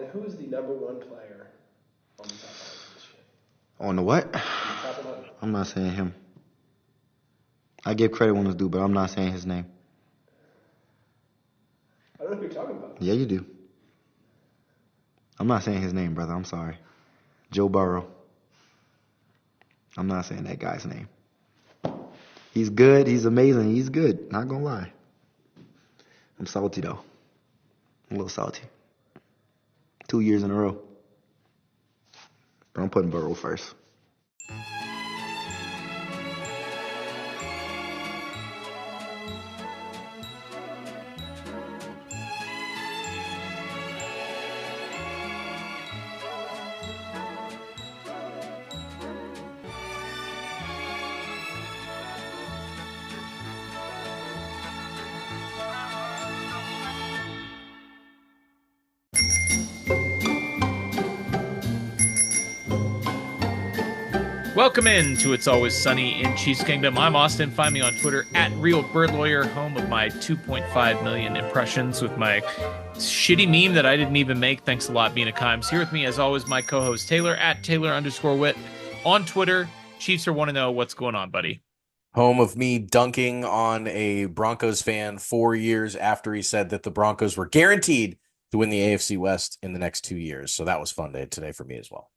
And who is the number one player on the top line this year? On the what? On the top line? I'm not saying him. I give credit when it's due, but I'm not saying his name. I don't know who you're talking about. Yeah, you do. I'm not saying his name, brother. I'm sorry. Joe Burrow. I'm not saying that guy's name. He's good. He's amazing. He's good. Not gonna lie. I'm salty, though. I'm a little salty. 2 years in a row. But I'm putting Burrow first. Welcome in to It's Always Sunny in Chiefs Kingdom. I'm Austin. Find me on Twitter at RealBirdLawyer, home of my 2.5 million impressions with my shitty meme that I didn't even make. Thanks a lot, Mina Kimes. Here with me, as always, my co-host Taylor at Taylor_Witt on Twitter. Chiefs are 1-0. What's going on, buddy? Home of me dunking on a Broncos fan 4 years after he said that the Broncos were guaranteed to win the AFC West in the next 2 years. So that was fun day today for me as well.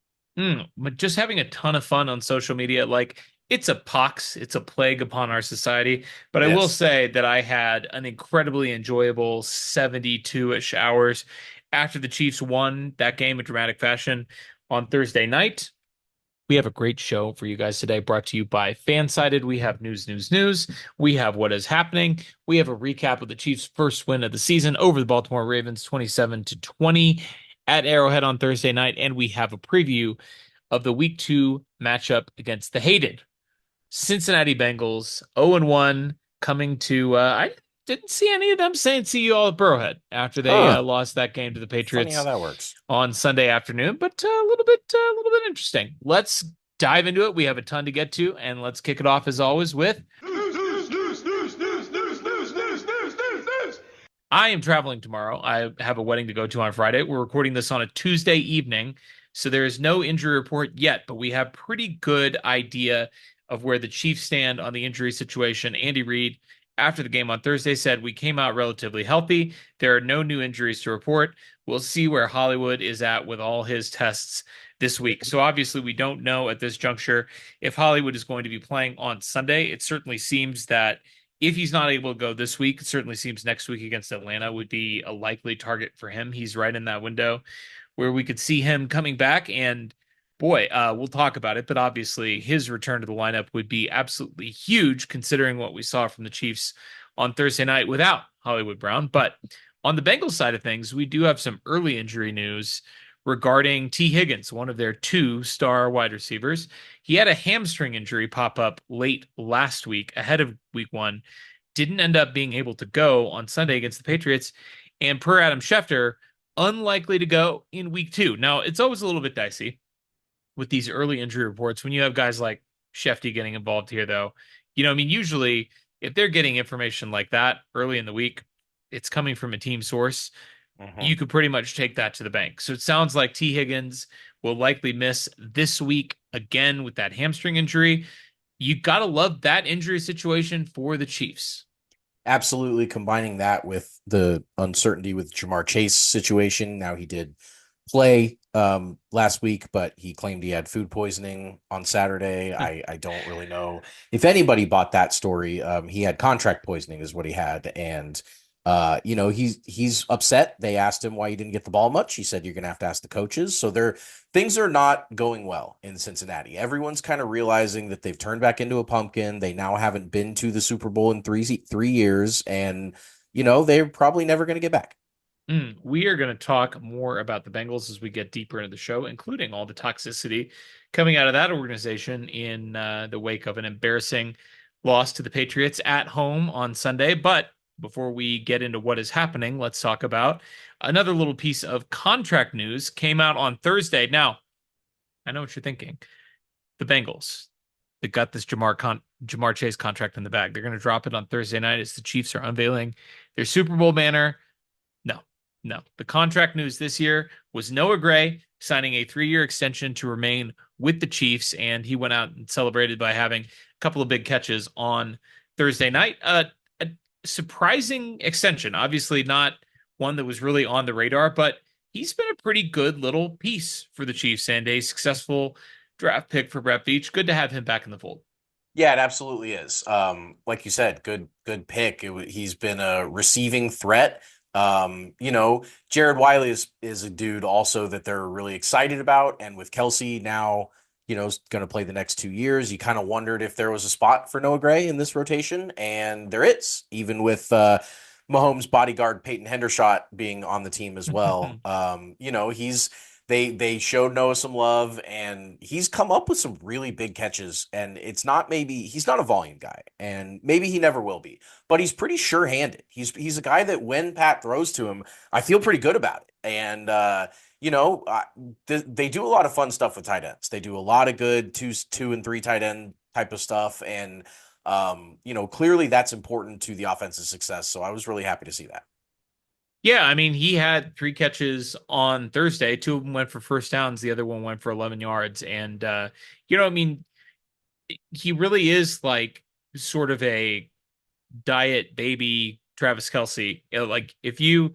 But just having a ton of fun on social media, like it's a pox, it's a plague upon our society. But I will say that I had an incredibly enjoyable 72-ish hours after the Chiefs won that game in dramatic fashion on Thursday night. We have a great show for you guys today, brought to you by Fansided. We have news. We have what is happening. We have a recap of the Chiefs' first win of the season over the Baltimore Ravens, 27-20 at Arrowhead on Thursday night. And we have a preview of the Week 2 matchup against the hated Cincinnati Bengals, 0-1, coming to, I didn't see any of them saying see you all at Burrowhead after they lost that game to the Patriots. Funny how that works. On Sunday afternoon, but a little bit interesting. Let's dive into it. We have a ton to get to, and let's kick it off as always with news. I am traveling tomorrow. I have a wedding to go to on Friday. We're recording this on a Tuesday evening, so there is no injury report yet, but we have pretty good idea of where the Chiefs stand on the injury situation. Andy Reid, after the game on Thursday, said we came out relatively healthy. There are no new injuries to report. We'll see where Hollywood is at with all his tests this week. So obviously we don't know at this juncture if Hollywood is going to be playing on Sunday. It certainly seems that if he's not able to go this week, it certainly seems next week against Atlanta would be a likely target for him. He's right in that window where we could see him coming back. And boy, we'll talk about it. But obviously his return to the lineup would be absolutely huge considering what we saw from the Chiefs on Thursday night without Hollywood Brown. But on the Bengals side of things, we do have some early injury news regarding T. Higgins, one of their 2-star wide receivers. He had a hamstring injury pop up late last week ahead of week 1, didn't end up being able to go on Sunday against the Patriots, and per Adam Schefter, unlikely to go in week 2. Now, it's always a little bit dicey with these early injury reports when you have guys like Shefty getting involved here, though. Usually if they're getting information like that early in the week, it's coming from a team source. You could pretty much take that to the bank. So it sounds like T. Higgins will likely miss this week again with that hamstring injury. You got to love that injury situation for the Chiefs. Absolutely. Combining that with the uncertainty with Jamar Chase situation. Now he did play last week, but he claimed he had food poisoning on Saturday. I don't really know if anybody bought that story. He had contract poisoning is what he had. And he's upset. They asked him why he didn't get the ball much. He said, you're going to have to ask the coaches. So things are not going well in Cincinnati. Everyone's kind of realizing that they've turned back into a pumpkin. They now haven't been to the Super Bowl in three years. And, they're probably never going to get back. We are going to talk more about the Bengals as we get deeper into the show, including all the toxicity coming out of that organization in the wake of an embarrassing loss to the Patriots at home on Sunday. But before we get into what is happening, let's talk about another little piece of contract news came out on Thursday. Now, I know what you're thinking. The Bengals, they got this Jamar Chase contract in the bag. They're going to drop it on Thursday night as the Chiefs are unveiling their Super Bowl banner. No, No. The contract news this year was Noah Gray signing a 3-year extension to remain with the Chiefs, and he went out and celebrated by having a couple of big catches on Thursday night. A surprising extension, obviously not one that was really on the radar, but he's been a pretty good little piece for the Chiefs and a successful draft pick for Brett Veach. Good to have him back in the fold. Yeah, it absolutely is. Like you said, good pick. He's been a receiving threat. Jared Wiley is a dude also that they're really excited about, and with Kelsey now, going to play the next 2 years, you kind of wondered if there was a spot for Noah Gray in this rotation, and there is, even with Mahomes' bodyguard Peyton Hendershot being on the team as well. They showed Noah some love, and he's come up with some really big catches. And he's not a volume guy, and maybe he never will be, but he's pretty sure-handed. He's a guy that when Pat throws to him, I feel pretty good about it. And they do a lot of fun stuff with tight ends. They do a lot of good 2 and 3 tight end type of stuff, and clearly that's important to the offense's success. So I was really happy to see that. Yeah, I mean, he had 3 catches on Thursday. 2 of them went for first downs. The other one went for 11 yards. And, I mean, he really is like sort of a diet baby Travis Kelce. Like if you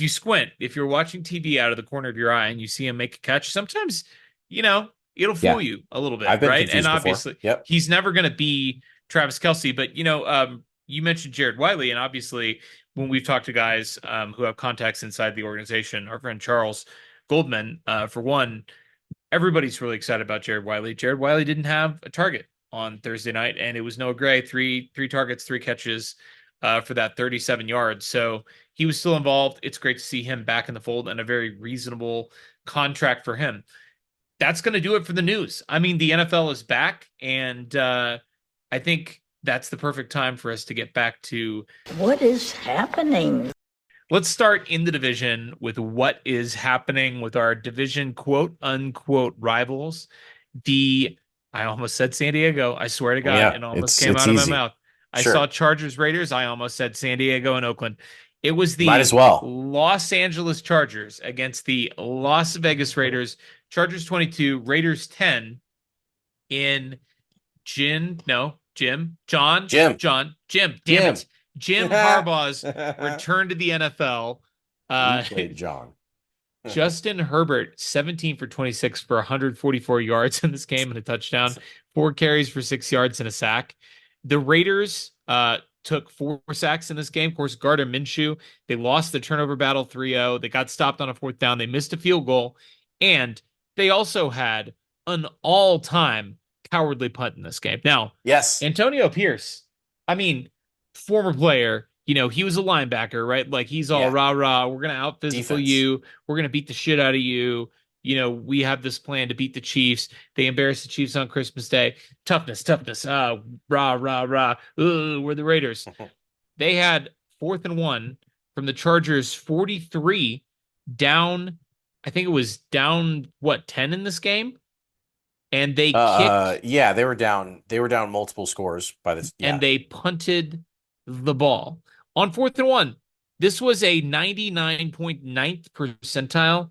squint, if you're watching TV out of the corner of your eye and you see him make a catch, sometimes, it'll fool you a little bit, I've been right? And confused obviously, Yep. he's never going to be Travis Kelce. But, you mentioned Jared Wiley, and obviously when we've talked to guys who have contacts inside the organization, our friend Charles Goldman, for one, everybody's really excited about Jared Wiley. Jared Wiley didn't have a target on Thursday night, and it was Noah Gray, three targets, 3 catches for that 37 yards. So he was still involved. It's great to see him back in the fold and a very reasonable contract for him. That's going to do it for the news. I mean, the NFL is back, and I think that's the perfect time for us to get back to what is happening. Let's start in the division with what is happening with our division quote unquote rivals. I almost said San Diego. I swear to God, it almost came out of my mouth. I saw Chargers Raiders. I almost said San Diego and Oakland. It was the Los Angeles Chargers against the Las Vegas Raiders. Chargers 22, Raiders 10 in Jim. Damn it. Jim Harbaugh's return to the NFL. Played John. Justin Herbert, 17 for 26 for 144 yards in this game and a touchdown, 4 carries for 6 yards and a sack. The Raiders took 4 sacks in this game. Of course, Gardner Minshew, they lost the turnover battle 3-0. They got stopped on a 4th down. They missed a field goal. And they also had an all-time cowardly punt in this game. Now, yes, Antonio Pierce, I mean, former player, he was a linebacker, right? Like he's all rah-rah. We're going to out-physical you. We're going to beat the shit out of you. We have this plan to beat the Chiefs. They embarrassed the Chiefs on Christmas Day. Toughness. Rah. We're the Raiders. They had 4th and 1 from the Chargers 43 down. I think it was down, 10 in this game? And they kicked. They were down. They were down multiple scores by this. Yeah. And they punted the ball on 4th and 1. This was a 99.9th percentile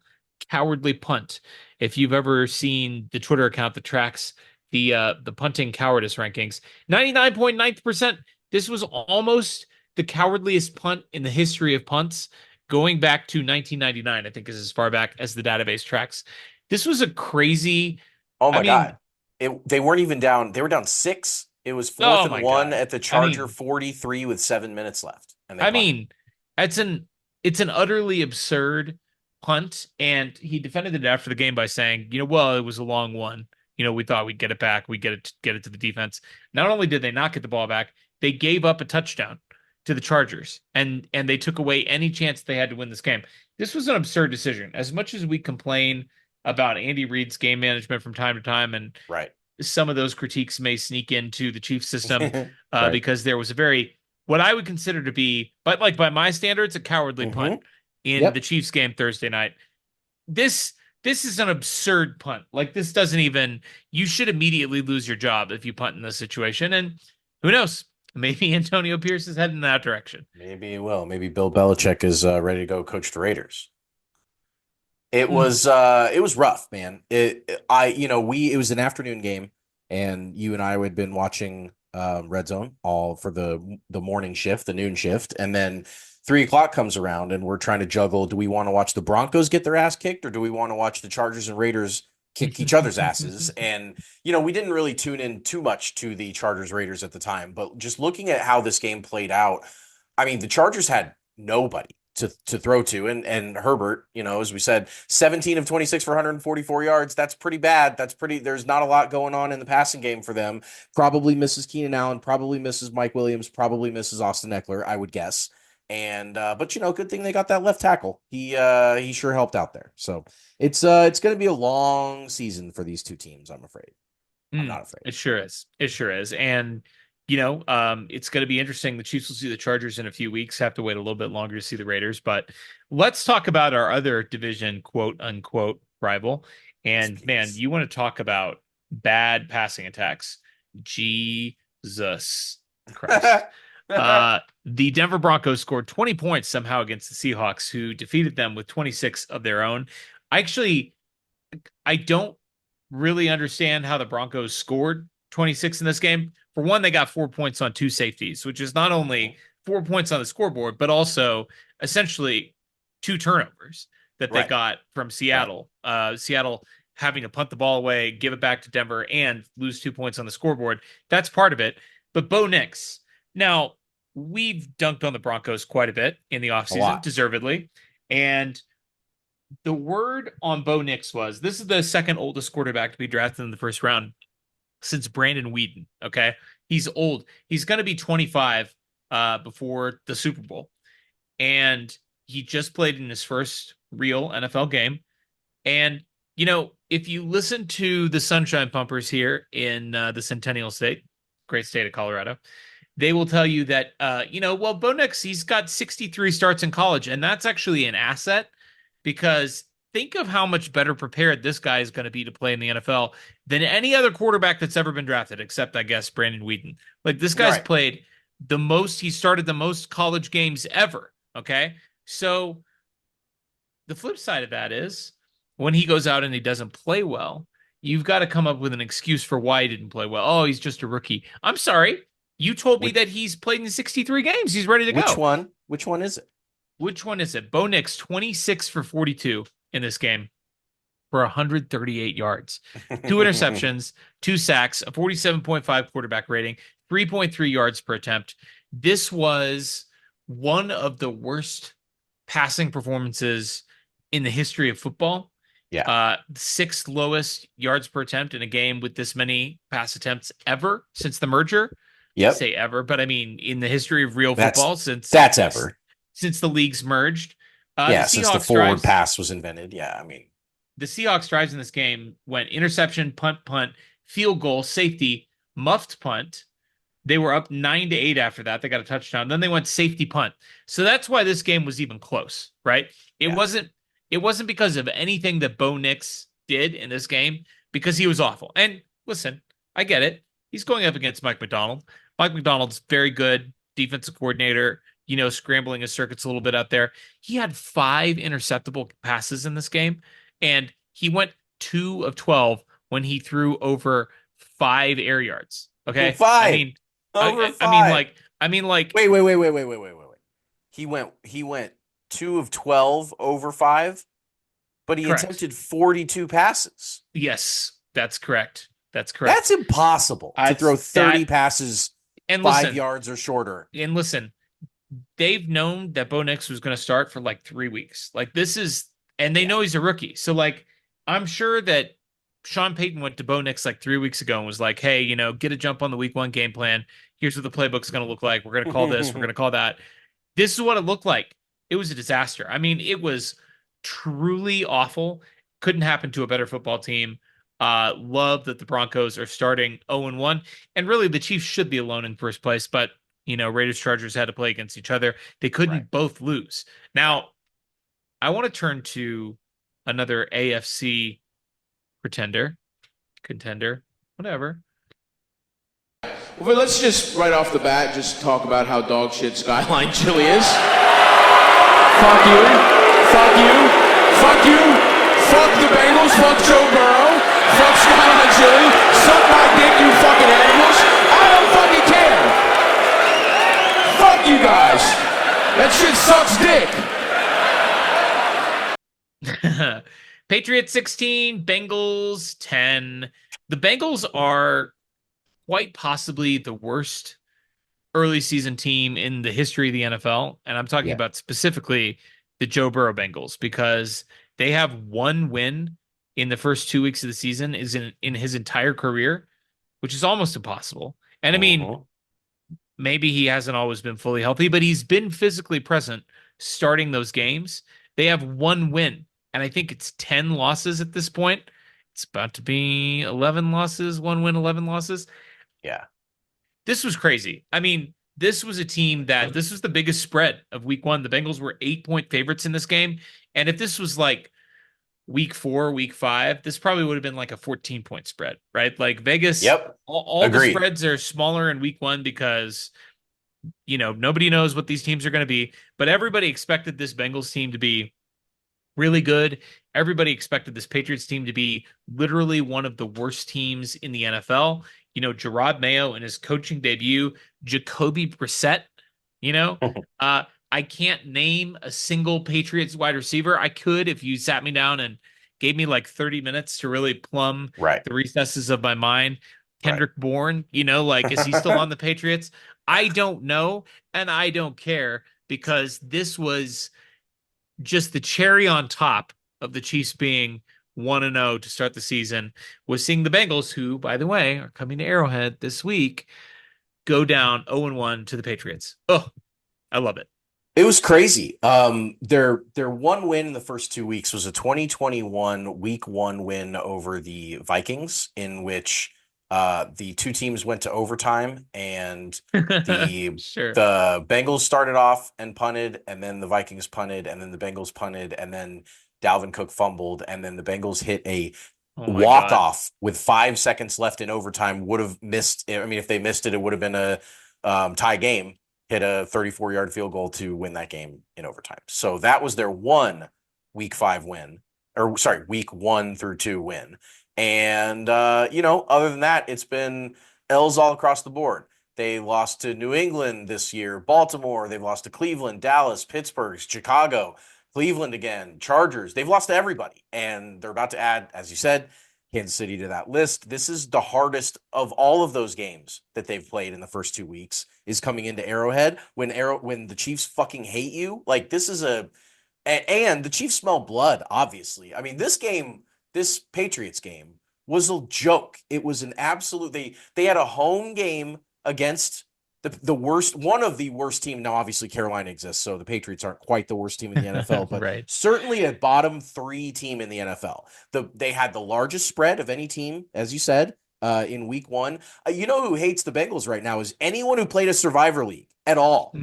cowardly punt. If you've ever seen the Twitter account that tracks the punting cowardice rankings, 99.9%. This was almost the cowardliest punt in the history of punts, going back to 1999. I think is as far back as the database tracks. This was a crazy. Oh my God. They weren't even down. They were down 6. It was 4th and 1 at the Charger 43 with 7 minutes left. And it's an utterly absurd punt. And he defended it after the game by saying, it was a long one. We thought we'd get it back. We get it to the defense. Not only did they not get the ball back, they gave up a touchdown to the Chargers, and they took away any chance they had to win this game. This was an absurd decision. As much as we complain about Andy Reid's game management from time to time, and some of those critiques may sneak into the Chiefs system because there was what I would consider to be, but like by my standards, a cowardly punt in the Chiefs game Thursday night. This is an absurd punt. Like this doesn't even, you should immediately lose your job if you punt in this situation. And who knows? Maybe Antonio Pierce is heading in that direction. Maybe it will. Maybe Bill Belichick is ready to go coach the Raiders. It Mm. was rough, man. It was an afternoon game, and you and I had been watching Red Zone all for the morning shift, the noon shift, and then 3 o'clock comes around, and we're trying to juggle. Do we want to watch the Broncos get their ass kicked, or do we want to watch the Chargers and Raiders kick each other's asses? And we didn't really tune in too much to the Chargers Raiders at the time, but just looking at how this game played out, I mean, the Chargers had nobody to throw to. And Herbert, as we said, 17 of 26 for 144 yards. That's pretty bad. There's not a lot going on in the passing game for them. Probably misses Keenan Allen, probably misses Mike Williams, probably misses Austin Eckler, I would guess. And but good thing they got that left tackle. He sure helped out there. So it's going to be a long season for these two teams, I'm afraid. I'm not afraid. It sure is. It sure is. And it's going to be interesting. The Chiefs will see the Chargers in a few weeks, have to wait a little bit longer to see the Raiders. But let's talk about our other division, quote unquote, rival. And man, you want to talk about bad passing attacks. Jesus Christ. The Denver Broncos scored 20 points somehow against the Seahawks, who defeated them with 26 of their own. I don't really understand how the Broncos scored 26 in this game. For one, they got 4 points on 2 safeties, which is not only 4 points on the scoreboard, but also essentially 2 turnovers that they got from Seattle. Seattle having to punt the ball away, give it back to Denver, and lose 2 points on the scoreboard. That's part of it. But Bo Nix, now we've dunked on the Broncos quite a bit in the offseason, deservedly. And the word on Bo Nix was, this is the second oldest quarterback to be drafted in the first round since Brandon Whedon. Okay. He's old. He's going to be 25 before the Super Bowl. And he just played in his first real NFL game. And, if you listen to the Sunshine Pumpers here in the Centennial State, great state of Colorado, they will tell you that, Bo Nix, he's got 63 starts in college. And that's actually an asset, because think of how much better prepared this guy is going to be to play in the NFL than any other quarterback that's ever been drafted, except, I guess, Brandon Whedon. Like, this guy's played the most, he started the most college games ever, okay? So the flip side of that is, when he goes out and he doesn't play well, you've got to come up with an excuse for why he didn't play well. Oh, he's just a rookie. I'm sorry. You told me that he's played in 63 games. He's ready to go. Which one is it? Which one is it? Bo Nix, 26 for 42 in this game for 138 yards, 2 interceptions, 2 sacks, a 47.5 quarterback rating, 3.3 yards per attempt. This was one of the worst passing performances in the history of football. Yeah. 6th lowest yards per attempt in a game with this many pass attempts ever since the merger. Yep. I say ever, but I mean in the history of real football since ever. Since the leagues merged. Since the forward pass was invented. Yeah, I mean. The Seahawks drives in this game went interception, punt, field goal, safety, muffed punt. They were up 9-8 after that. They got a touchdown. Then they went safety punt. So that's why this game was even close, right? It wasn't because of anything that Bo Nix did in this game, because he was awful. And listen, I get it. He's going up against Mike Macdonald. Mike Macdonald's very good defensive coordinator, scrambling his circuits a little bit out there. He had 5 interceptable passes in this game, and he went 2 of 12 when he threw over 5 air yards. Okay. 5. Over 5. I mean, like. Wait. He went 2 of 12 over 5, but he attempted 42 passes. Yes, that's correct. That's impossible to throw 30 passes and 5 yards or shorter. And listen, they've known that Bo Nix was going to start for like 3 weeks. Like, this is, and they know he's a rookie. So, like, I'm sure that Sean Payton went to Bo Nix like 3 weeks ago and was like, hey, get a jump on the week 1 game plan. Here's what the playbook's going to look like. We're going to call this. We're going to call that. This is what it looked like. It was a disaster. I mean, it was truly awful. Couldn't happen to a better football team. Love that the Broncos are starting 0-1. And really, the Chiefs should be alone in first place. But, Raiders, Chargers had to play against each other. They couldn't both lose. Now, I want to turn to another AFC contender, whatever. Well, let's just right off the bat just talk about how dog shit Skyline chili is. Fuck you. Fuck you. Fuck you. Fuck the Bengals. Fuck Joe Burrow. Fuck Skyline chili. Suck my dick, you fucking animals. I don't fucking care. Fuck you guys. That shit sucks dick. Patriots 16, Bengals 10. The Bengals are quite possibly the worst early season team in the history of the NFL. And I'm talking about specifically the Joe Burrow Bengals, because they have one win in the first 2 weeks of the season is in his entire career, which is almost impossible. And I mean, maybe he hasn't always been fully healthy, but he's been physically present starting those games. They have one win, and I think it's 10 losses at this point. It's about to be 11 losses, one win, 11 losses. Yeah. This was crazy. I mean, this was a team that this was the biggest spread of week one. The Bengals were 8-point favorites in this game. And if this was like week 4, week 5, this probably would have been like a 14-point spread, right? Like Vegas, all the spreads are smaller in week one because, you know, nobody knows what these teams are going to be. But everybody expected this Bengals team to be really good. Everybody expected this Patriots team to be literally one of the worst teams in the NFL. You know, Gerard Mayo in his coaching debut, Jacoby Brissett, you know, I can't name a single Patriots wide receiver. I could if you sat me down and gave me like 30 minutes to really plumb the recesses of my mind. Kendrick Bourne, you know, like, is he still on the Patriots? I don't know, and I don't care, because this was just the cherry on top of the Chiefs being 1-0 to start the season, was seeing the Bengals, who, by the way, are coming to Arrowhead this week, go down 0-1 to the Patriots. Oh, I love it. It was crazy. Their one win in the first 2 weeks was a 2021 week 1 win over the Vikings, in which the two teams went to overtime, and the Bengals started off and punted, and then the Vikings punted, and then the Bengals punted, and then Dalvin Cook fumbled, and then the Bengals hit a walk-off with 5 seconds left in overtime. Would have missed. I mean, if they missed it, it would have been a tie game. Hit a 34-yard field goal to win that game in overtime. So that was their one week 5 win, or sorry, week 1 through 2 win. And, you know, other than that, it's been L's all across the board. They lost to New England this year, Baltimore. They've lost to Cleveland, Dallas, Pittsburgh, Chicago, Cleveland again, Chargers. They've lost to everybody. And they're about to add, as you said, Kansas City to that list. This is the hardest of all of those games that they've played in the first 2 weeks, is coming into Arrowhead when the Chiefs fucking hate you. Like, this is and the Chiefs smell blood, obviously. I mean, this Patriots game was a joke. It was an absolute, they had a home game against the worst, one of the worst team. Now, obviously, Carolina exists, so the Patriots aren't quite the worst team in the NFL, but certainly a bottom 3 team in the NFL. They had the largest spread of any team, as you said, in week 1. You know who hates the Bengals right now is anyone who played a Survivor League at all.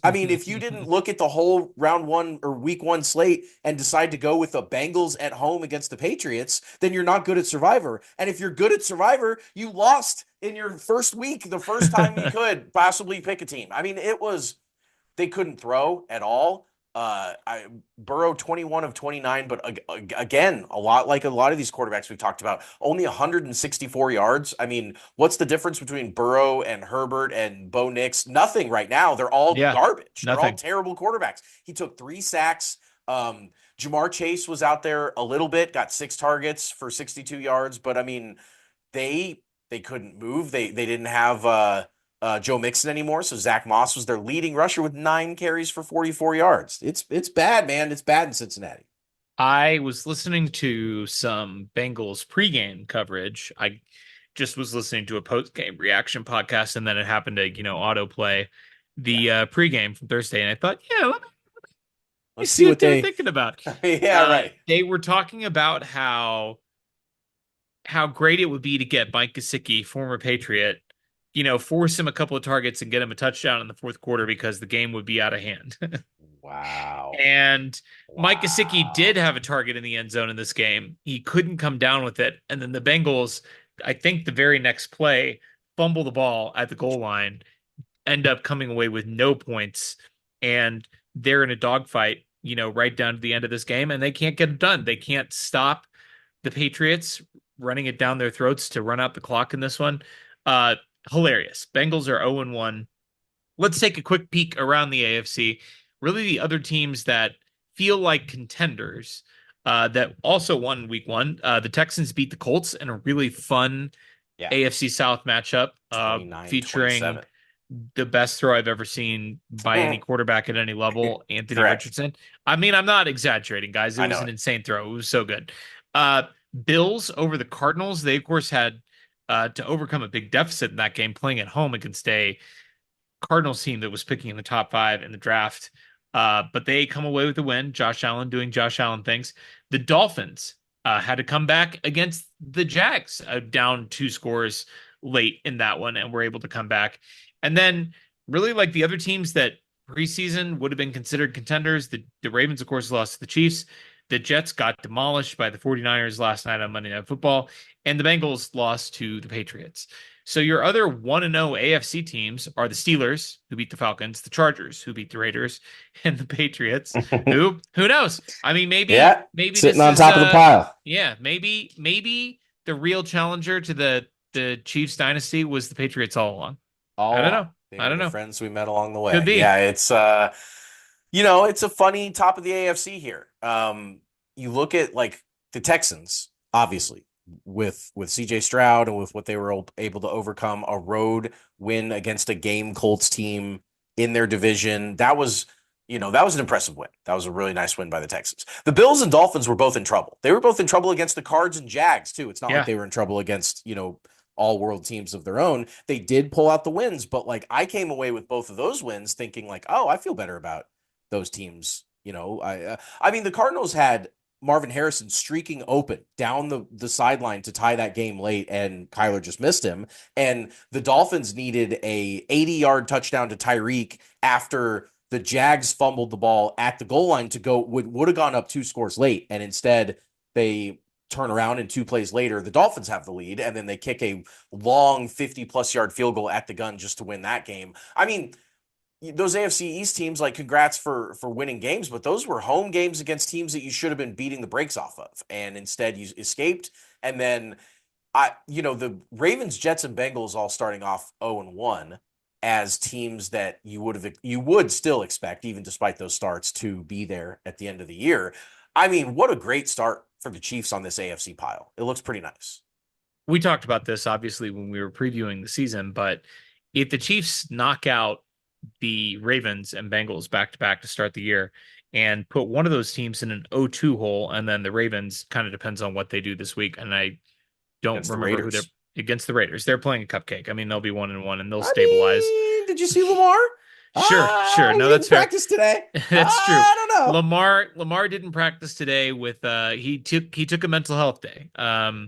I mean, if you didn't look at the whole round 1 or week 1 slate and decide to go with the Bengals at home against the Patriots, then you're not good at Survivor. And if you're good at Survivor, you lost in your first week, the first time you could possibly pick a team. I mean, they couldn't throw at all. Burrow 21 of 29, but again, a lot like a lot of these quarterbacks we've talked about, only 164 yards. I mean, what's the difference between Burrow and Herbert and Bo Nix? Nothing right now. They're all garbage. They're all terrible quarterbacks. He took 3 sacks. Jamar Chase was out there a little bit, got 6 targets for 62 yards, but I mean, they couldn't move. They didn't have Joe Mixon anymore, so Zach Moss was their leading rusher with 9 carries for 44 yards. It's bad, man. It's bad in Cincinnati. I was listening to some Bengals pregame coverage. I just was listening to a postgame reaction podcast, and then it happened to, you know, autoplay the pregame from Thursday, and I thought, let me see what they're thinking about. Right. They were talking about how great it would be to get Mike Gesicki, former Patriot, you know, force him a couple of targets and get him a touchdown in the fourth quarter because the game would be out of hand. Wow. And Mike Gesicki did have a target in the end zone in this game. He couldn't come down with it. And then the Bengals, I think the very next play, fumble the ball at the goal line, end up coming away with no points, and they're in a dogfight, right down to the end of this game, and they can't get it done. They can't stop the Patriots running it down their throats to run out the clock in this one. Hilarious. Bengals are 0-1. Let's take a quick peek around the AFC. Really, the other teams that feel like contenders that also won week one. The Texans beat the Colts in a really fun AFC South matchup featuring 29-27. the best throw I've ever seen by any quarterback at any level, Anthony Correct. Richardson. I mean, I'm not exaggerating, guys. It was an insane throw. It was so good. Bills over the Cardinals. They, of course, had to overcome a big deficit in that game, playing at home against a Cardinals team that was picking in the top 5 in the draft. But they come away with the win. Josh Allen doing Josh Allen things. The Dolphins had to come back against the Jags, down 2 scores late in that one, and were able to come back. And then really, like, the other teams that preseason would have been considered contenders, the Ravens, of course, lost to the Chiefs. The Jets got demolished by the 49ers last night on Monday Night Football, and the Bengals lost to the Patriots. So your other 1-0 AFC teams are the Steelers, who beat the Falcons, the Chargers, who beat the Raiders, and the Patriots, who knows? I mean, maybe sitting this on top of the pile. Yeah, maybe the real challenger to the Chiefs dynasty was the Patriots all along. I don't know. I don't know. Friends we met along the way. Could be. Yeah, it's it's a funny top of the AFC here. You look at like the Texans, obviously, with CJ Stroud and with what they were able to overcome, a road win against a game Colts team in their division. That was an impressive win. That was a really nice win by the Texans. The Bills and Dolphins were both in trouble. They were both in trouble against the Cards and Jags too. It's not like they were in trouble against, all world teams of their own. They did pull out the wins, but like I came away with both of those wins thinking like, oh, I feel better about those teams. I mean, the Cardinals had Marvin Harrison streaking open down the sideline to tie that game late, and Kyler just missed him. And the Dolphins needed a 80-yard touchdown to Tyreek after the Jags fumbled the ball at the goal line to go, would have gone up 2 scores late. And instead they turn around and 2 plays later, the Dolphins have the lead, and then they kick a long 50-plus yard field goal at the gun just to win that game. I mean, those AFC East teams, like, congrats for winning games, but those were home games against teams that you should have been beating the brakes off of, and instead you escaped. And then, the Ravens, Jets, and Bengals all starting off 0-1 as teams that you would still expect, even despite those starts, to be there at the end of the year. I mean, what a great start for the Chiefs on this AFC pile. It looks pretty nice. We talked about this, obviously, when we were previewing the season, but if the Chiefs knock out the Ravens and Bengals back-to-back to start the year and put one of those teams in an 0-2 hole, and then the Ravens, kind of depends on what they do this week, and I don't remember who they're against. The Raiders. They're playing a cupcake. I mean, they'll be 1-1, and they'll stabilize. Did you see Lamar? Sure. No, that's fair. Practice today. That's true. I don't know. Lamar didn't practice today with he took a mental health day.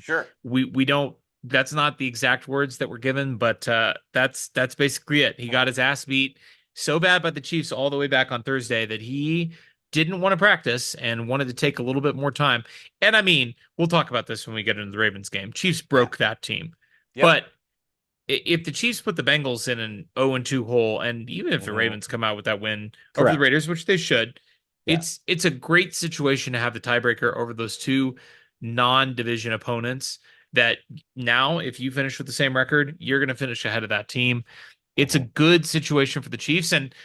Sure. We don't. That's not the exact words that were given, but that's basically it. He got his ass beat so bad by the Chiefs all the way back on Thursday that he didn't want to practice and wanted to take a little bit more time. And I mean, we'll talk about this when we get into the Ravens game. Chiefs broke that team, but if the Chiefs put the Bengals in an 0-2 hole, and even if the Ravens come out with that win over the Raiders, which they should, it's a great situation to have the tiebreaker over those 2 non-division opponents that now, if you finish with the same record, you're going to finish ahead of that team. It's a good situation for the Chiefs, and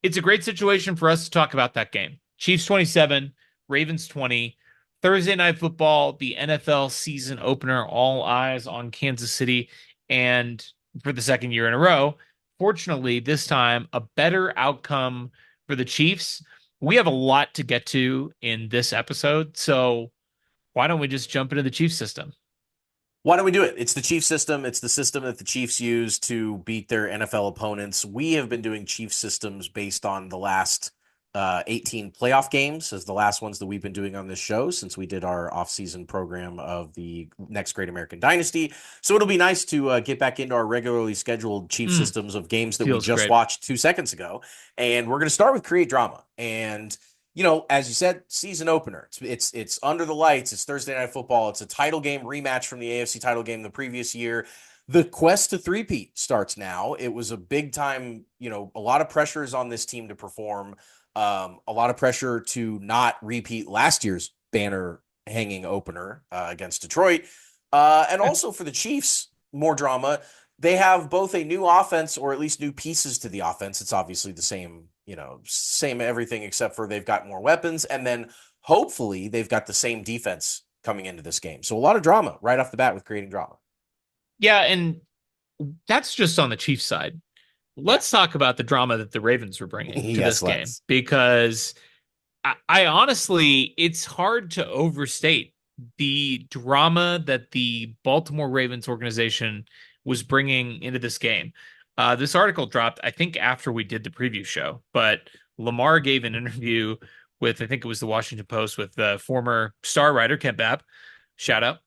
it's a great situation for us to talk about that game. Chiefs 27, Ravens 20, Thursday Night Football, the NFL season opener, all eyes on Kansas City, and for the second year in a row, fortunately, this time, a better outcome for the Chiefs. We have a lot to get to in this episode, so why don't we just jump into the Chiefs system? Why don't we do it? It's the Chiefs system. It's the system that the Chiefs use to beat their NFL opponents. We have been doing Chiefs systems based on the last 18 playoff games as the last ones that we've been doing on this show since we did our off-season program of the Next Great American Dynasty. So it'll be nice to get back into our regularly scheduled Chiefs systems of games that we just watched 2 seconds ago. And we're going to start with Create Drama. And, as you said, season opener. It's under the lights. It's Thursday Night Football. It's a title game rematch from the AFC title game the previous year. the quest to three-peat starts now. It was a big time, a lot of pressure is on this team to perform. A lot of pressure to not repeat last year's banner hanging opener against Detroit. And also for the Chiefs, more drama. They have both a new offense, or at least new pieces to the offense. It's obviously the same, same everything except for they've got more weapons. And then hopefully they've got the same defense coming into this game. So a lot of drama right off the bat with creating drama. Yeah, and that's just on the Chiefs side. Let's talk about the drama that the Ravens were bringing to this game, because I honestly, it's hard to overstate the drama that the Baltimore Ravens organization was bringing into this game. This article dropped, I think, after we did the preview show, but Lamar gave an interview with, I think it was the Washington Post, with the former star writer Kent Babb, shout out,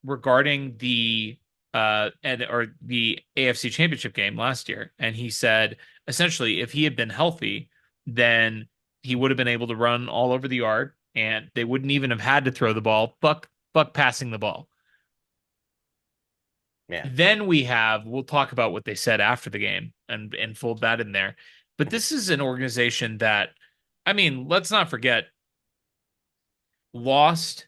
regarding the the AFC Championship game last year. And he said, essentially, if he had been healthy, then he would have been able to run all over the yard, and they wouldn't even have had to throw the ball. Buck passing the ball. Yeah. Then we'll talk about what they said after the game and fold that in there. But this is an organization that, I mean, let's not forget, lost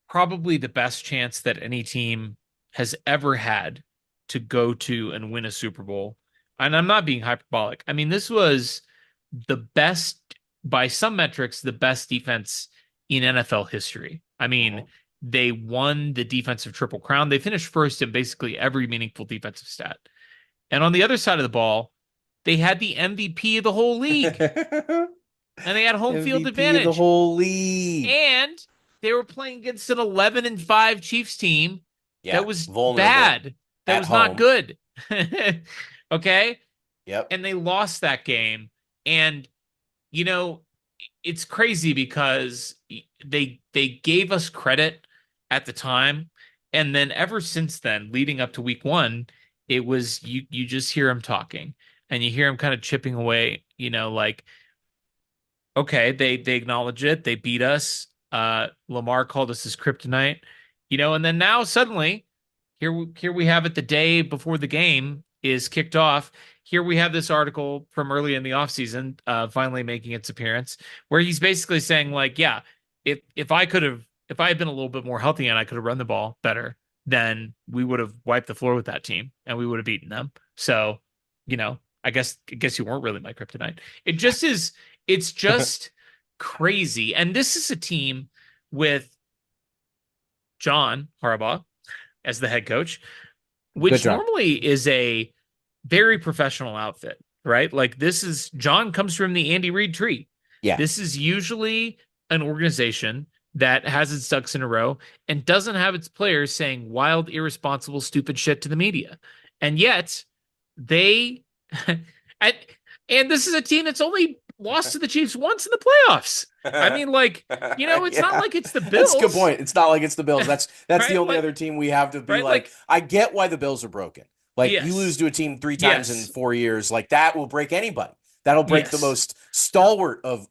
probably the best chance that any team has ever had to go to and win a Super Bowl. And I'm not being hyperbolic. I mean, this was the best, by some metrics, the best defense in NFL history. I mean, they won the defensive triple crown. They finished first in basically every meaningful defensive stat. And on the other side of the ball, they had the MVP of the whole league. And they had home field advantage. Of the whole league. And they were playing against an 11-5 Chiefs team that was vulnerable, bad. That was not good. Okay? Yep. And they lost that game. And, it's crazy because they gave us credit at the time. And then ever since then, leading up to week 1, it was, you just hear him talking. And you hear him kind of chipping away, like, okay, they acknowledge it. They beat us. Lamar called us his kryptonite, and then now suddenly here we have it the day before the game is kicked off. Here we have this article from early in the offseason, finally making its appearance, where he's basically saying, like, yeah, if I had been a little bit more healthy and I could have run the ball better, then we would have wiped the floor with that team and we would have beaten them. So, I guess you weren't really my kryptonite. It's just crazy. And this is a team with John Harbaugh as the head coach, which normally is a very professional outfit, right? Like, John comes from the Andy Reid tree. Yeah. This is usually an organization that has its ducks in a row and doesn't have its players saying wild, irresponsible, stupid shit to the media. And yet they, and this is a team that's only lost to the Chiefs once in the playoffs. I mean, like, it's not like it's the Bills. That's a good point. It's not like it's the Bills. That's right? the only other team we have to be right? like, I get why the Bills are broken. Like, yes. you lose to a team 3 times Yes. in 4 years, like, that will break anybody. That'll break the most stalwart of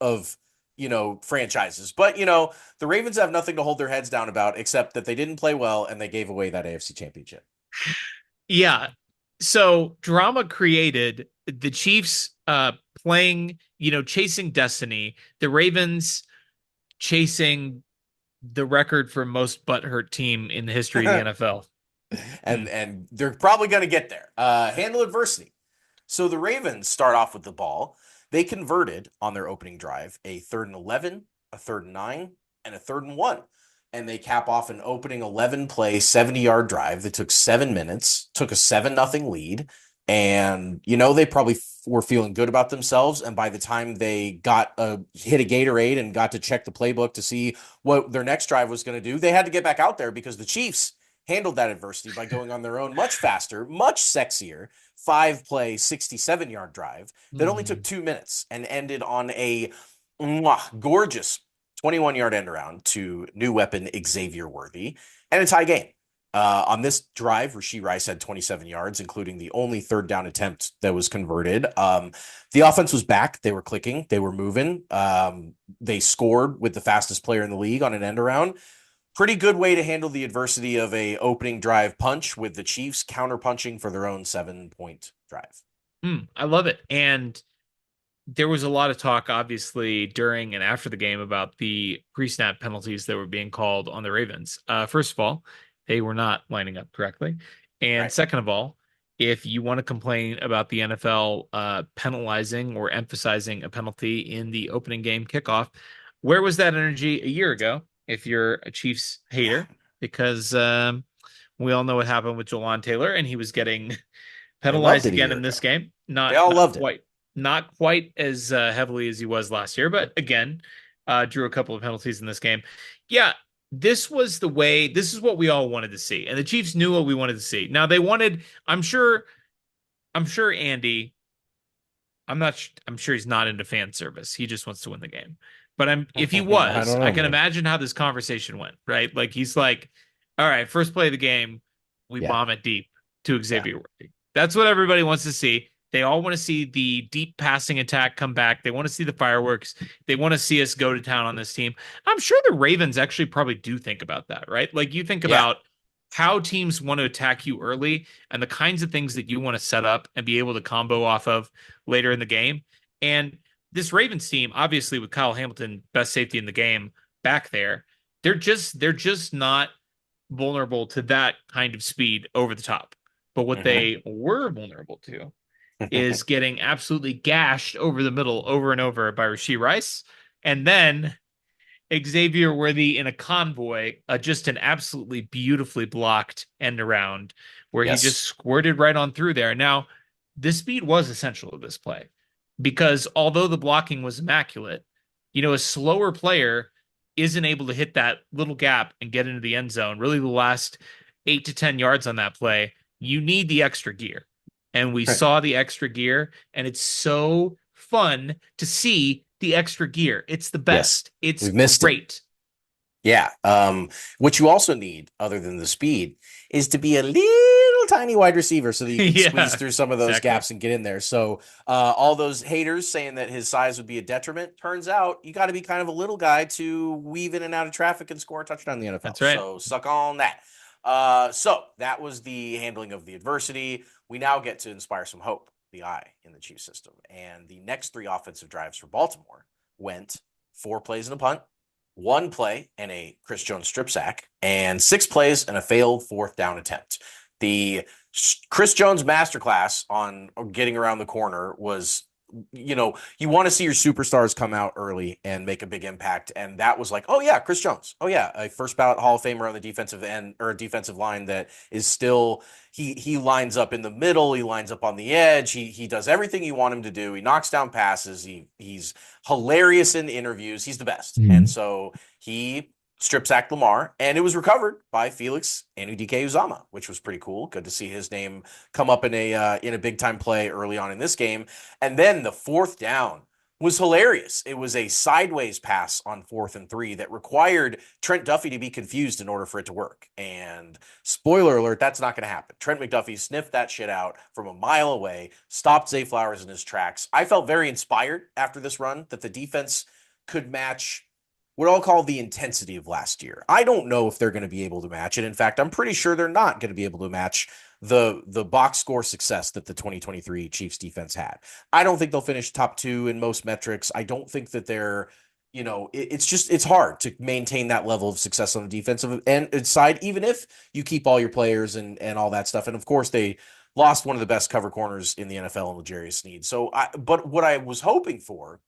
franchises. But, the Ravens have nothing to hold their heads down about, except that they didn't play well and they gave away that AFC Championship. Yeah. So drama created, the Chiefs playing, chasing destiny, the Ravens chasing the record for most butthurt team in the history of the NFL. And they're probably going to get there. Handle adversity. So the Ravens start off with the ball. They converted on their opening drive a 3rd and 11, a 3rd and 9, and a 3rd and 1. And they cap off an opening 11-play, 70-yard drive that took 7 minutes, took a 7-0 lead. And, they probably were feeling good about themselves. And by the time they hit a Gatorade and got to check the playbook to see what their next drive was going to do, they had to get back out there because the Chiefs handled that adversity by going on their own much faster, much sexier 5-play, 67-yard drive that only took 2 minutes and ended on a gorgeous 21-yard end around to new weapon Xavier Worthy and a tie game. On this drive, Rashee Rice had 27 yards, including the only 3rd down attempt that was converted. The offense was back. They were clicking. They were moving. They scored with the fastest player in the league on an end around. Pretty good way to handle the adversity of a opening drive punch with the Chiefs counter punching for their own 7-point drive. I love it. And there was a lot of talk, obviously, during and after the game about the pre-snap penalties that were being called on the Ravens. First of all, they were not lining up correctly. And Right. second of all, if you want to complain about the NFL penalizing or emphasizing a penalty in the opening game kickoff, where was that energy a year ago if you're a Chiefs hater? Because we all know what happened with Jawan Taylor, and he was getting They loved penalized it a again year in this ago. game. They all loved it. Not quite as heavily as he was last year, but again, drew a couple of penalties in this game. Yeah, this was the way. This is what we all wanted to see, and the Chiefs knew what we wanted to see. Now they wanted. I'm sure Andy. I'm sure he's not into fan service. He just wants to win the game. But if he I was, don't know, I can man. imagine how this conversation went. Right, like he's like, all right, first play of the game, we Yeah. bomb it deep to Xavier Worthy. That's what everybody wants to see. They all want to see the deep passing attack come back. They want to see the fireworks. They want to see us go to town on this team. I'm sure the Ravens actually probably do think about that, right? Like you think about how teams want to attack you early and the kinds of things that you want to set up and be able to combo off of later in the game. And this Ravens team, obviously with Kyle Hamilton, best safety in the game back there, they're just not vulnerable to that kind of speed over the top. But what they were vulnerable to is getting absolutely gashed over the middle over and over by Rashee Rice. And then Xavier Worthy in a convoy, just an absolutely beautifully blocked end around where he just squirted right on through there. Now, the speed was essential to this play because although the blocking was immaculate, a slower player isn't able to hit that little gap and get into the end zone. Really, the last 8 to 10 yards on that play, you need the extra gear. And we saw the extra gear, and it's so fun to see the extra gear. It's the best. It's great. Yeah. What you also need, other than the speed, is to be a little tiny wide receiver so that you can squeeze through some of those gaps and get in there. So all those haters saying that his size would be a detriment, turns out you got to be kind of a little guy to weave in and out of traffic and score a touchdown in the NFL. That's right. So suck on that. So that was the handling of the adversity. We now get to inspire some hope, the eye in the Chiefs system. And the next 3 offensive drives for Baltimore went 4 plays and a punt, 1 play and a Chris Jones strip sack, and 6 plays and a failed 4th down attempt. The Chris Jones masterclass on getting around the corner was, you want to see your superstars come out early and make a big impact. And that was like, oh yeah, Chris Jones. Oh yeah, a first ballot Hall of Famer on the defensive end or a defensive line that is still, he lines up in the middle. He lines up on the edge. He does everything you want him to do. He knocks down passes. He's hilarious in interviews. He's the best. And so he strip sacked Lamar, and it was recovered by Felix Anudike-Uzomah, which was pretty cool. Good to see his name come up in a big time play early on in this game. And then the 4th down was hilarious. It was a sideways pass on 4th and 3 that required Trent Duffy to be confused in order for it to work. And spoiler alert, that's not going to happen. Trent McDuffie sniffed that shit out from a mile away, stopped Zay Flowers in his tracks. I felt very inspired after this run that the defense could match what I'll call the intensity of last year. I don't know if they're going to be able to match it. In fact, I'm pretty sure they're not going to be able to match the box score success that the 2023 Chiefs defense had. I don't think they'll finish top 2 in most metrics. I don't think that they're, it's hard to maintain that level of success on the defensive end side, even if you keep all your players and all that stuff. And of course, they lost one of the best cover corners in the NFL in L'Jarius Sneed. But what I was hoping for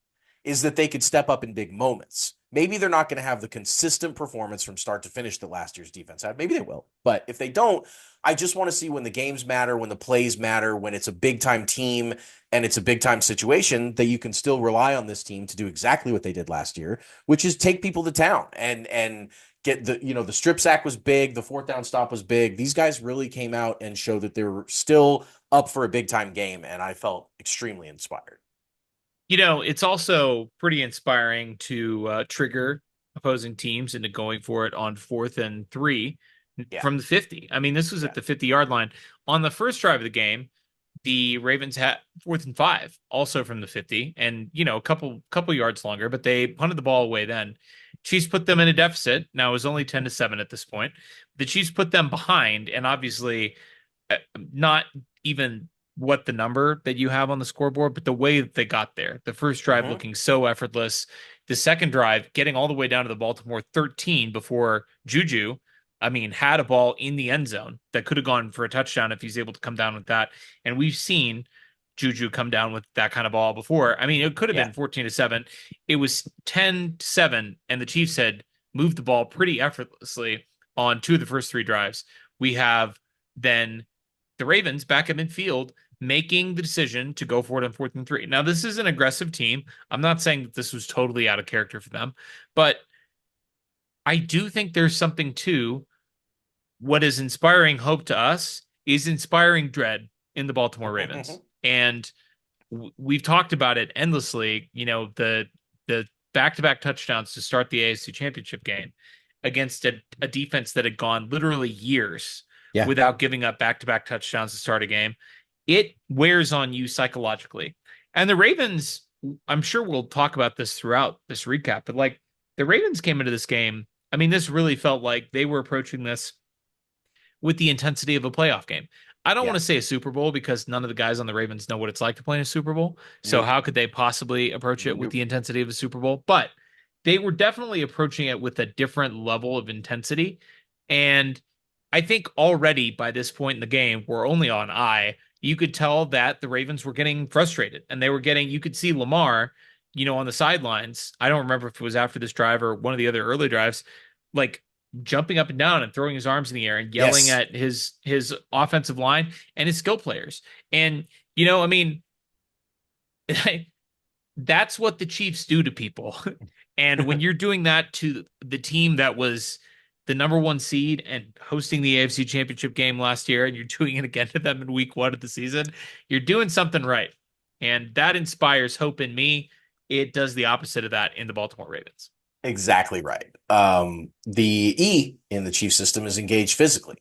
is that they could step up in big moments. Maybe they're not going to have the consistent performance from start to finish that last year's defense had. Maybe they will. But if they don't, I just want to see when the games matter, when the plays matter, when it's a big-time team and it's a big-time situation, that you can still rely on this team to do exactly what they did last year, which is take people to town and get the strip sack was big, the 4th down stop was big. These guys really came out and showed that they were still up for a big-time game, and I felt extremely inspired. It's also pretty inspiring to trigger opposing teams into going for it on 4th and 3 from the 50. I mean, this was at the 50-yard line. On the first drive of the game, the Ravens had 4th and 5, also from the 50, and a couple yards longer, but they punted the ball away then. Chiefs put them in a deficit. Now it was only 10-7 at this point. The Chiefs put them behind, and obviously not even what the number that you have on the scoreboard, but the way that they got there. The first drive looking so effortless. The second drive getting all the way down to the Baltimore 13 before Juju, had a ball in the end zone that could have gone for a touchdown if he's able to come down with that. And we've seen Juju come down with that kind of ball before. It could have been 14-7. It was 10-7, and the Chiefs had moved the ball pretty effortlessly on two of the first three drives. We have then the Ravens back at midfield making the decision to go for it on 4th and 3. Now, this is an aggressive team. I'm not saying that this was totally out of character for them, but I do think there's something to what is inspiring hope to us is inspiring dread in the Baltimore Ravens. And we've talked about it endlessly, the back-to-back touchdowns to start the AFC Championship game against a defense that had gone literally years without giving up back-to-back touchdowns to start a game. It wears on you psychologically. And the Ravens, I'm sure we'll talk about this throughout this recap, but like the Ravens came into this game, this really felt like they were approaching this with the intensity of a playoff game. I don't want to say a Super Bowl because none of the guys on the Ravens know what it's like to play in a Super Bowl. So how could they possibly approach it with the intensity of a Super Bowl? But they were definitely approaching it with a different level of intensity. And I think already by this point in the game, we're only on I. You could tell that the Ravens were getting frustrated, and you could see Lamar, on the sidelines. I don't remember if it was after this drive or one of the other early drives, like jumping up and down and throwing his arms in the air and yelling at his offensive line and his skill players. And, that's what the Chiefs do to people. And when you're doing that to the team that was the number 1 seed and hosting the AFC Championship game last year, and you're doing it again to them in week 1 of the season, you're doing something right. And that inspires hope in me. It does the opposite of that in the Baltimore Ravens. Exactly right. The E in the Chief system is engaged physically,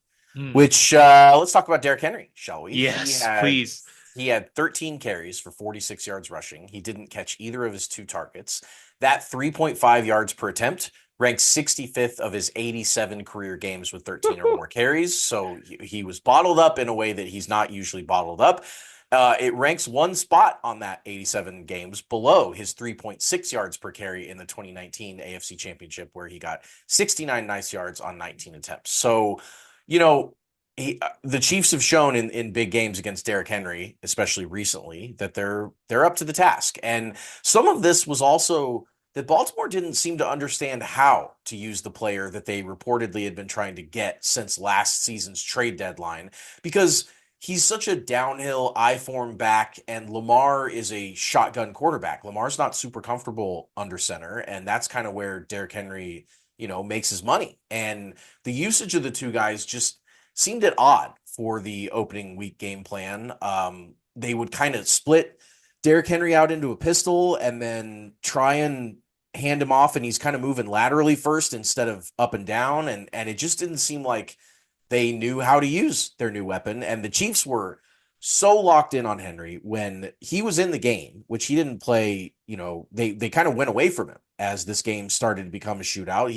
which let's talk about Derrick Henry, shall we? Yes, please. He had 13 carries for 46 yards rushing. He didn't catch either of his 2 targets. That 3.5 yards per attempt ranked 65th of his 87 career games with 13 or more carries. So he was bottled up in a way that he's not usually bottled up. It ranks 1 spot on that 87 games below his 3.6 yards per carry in the 2019 AFC Championship, where he got 69 nice yards on 19 attempts. So, the Chiefs have shown in big games against Derrick Henry, especially recently, that they're up to the task. And some of this was also that Baltimore didn't seem to understand how to use the player that they reportedly had been trying to get since last season's trade deadline, because he's such a downhill I-form back, and Lamar is a shotgun quarterback. Lamar's not super comfortable under center, and that's kind of where Derrick Henry, makes his money. And the usage of the two guys just seemed at odd for the opening week game plan. They would kind of split Derrick Henry out into a pistol and then try and hand him off, and he's kind of moving laterally first instead of up and down. And it just didn't seem like they knew how to use their new weapon. And the Chiefs were so locked in on Henry when he was in the game, which he didn't play. They kind of went away from him as this game started to become a shootout.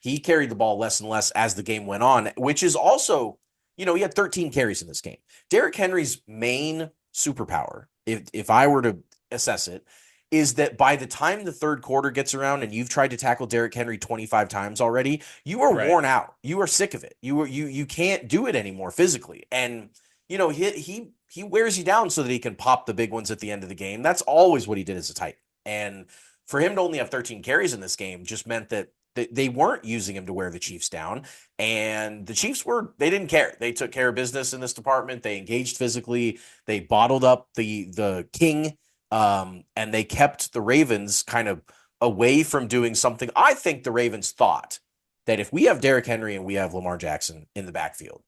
He carried the ball less and less as the game went on, which is also, he had 13 carries in this game. Derrick Henry's main superpower, if I were to assess it, is that by the time the third quarter gets around and you've tried to tackle Derrick Henry 25 times already, you are worn out. You are sick of it. You can't do it anymore physically. And, he wears you down so that he can pop the big ones at the end of the game. That's always what he did as a tight end. And for him to only have 13 carries in this game just meant that they weren't using him to wear the Chiefs down. And the Chiefs they didn't care. They took care of business in this department. They engaged physically. They bottled up the king. And they kept the Ravens kind of away from doing something. I think the Ravens thought that if we have Derrick Henry and we have Lamar Jackson in the backfield,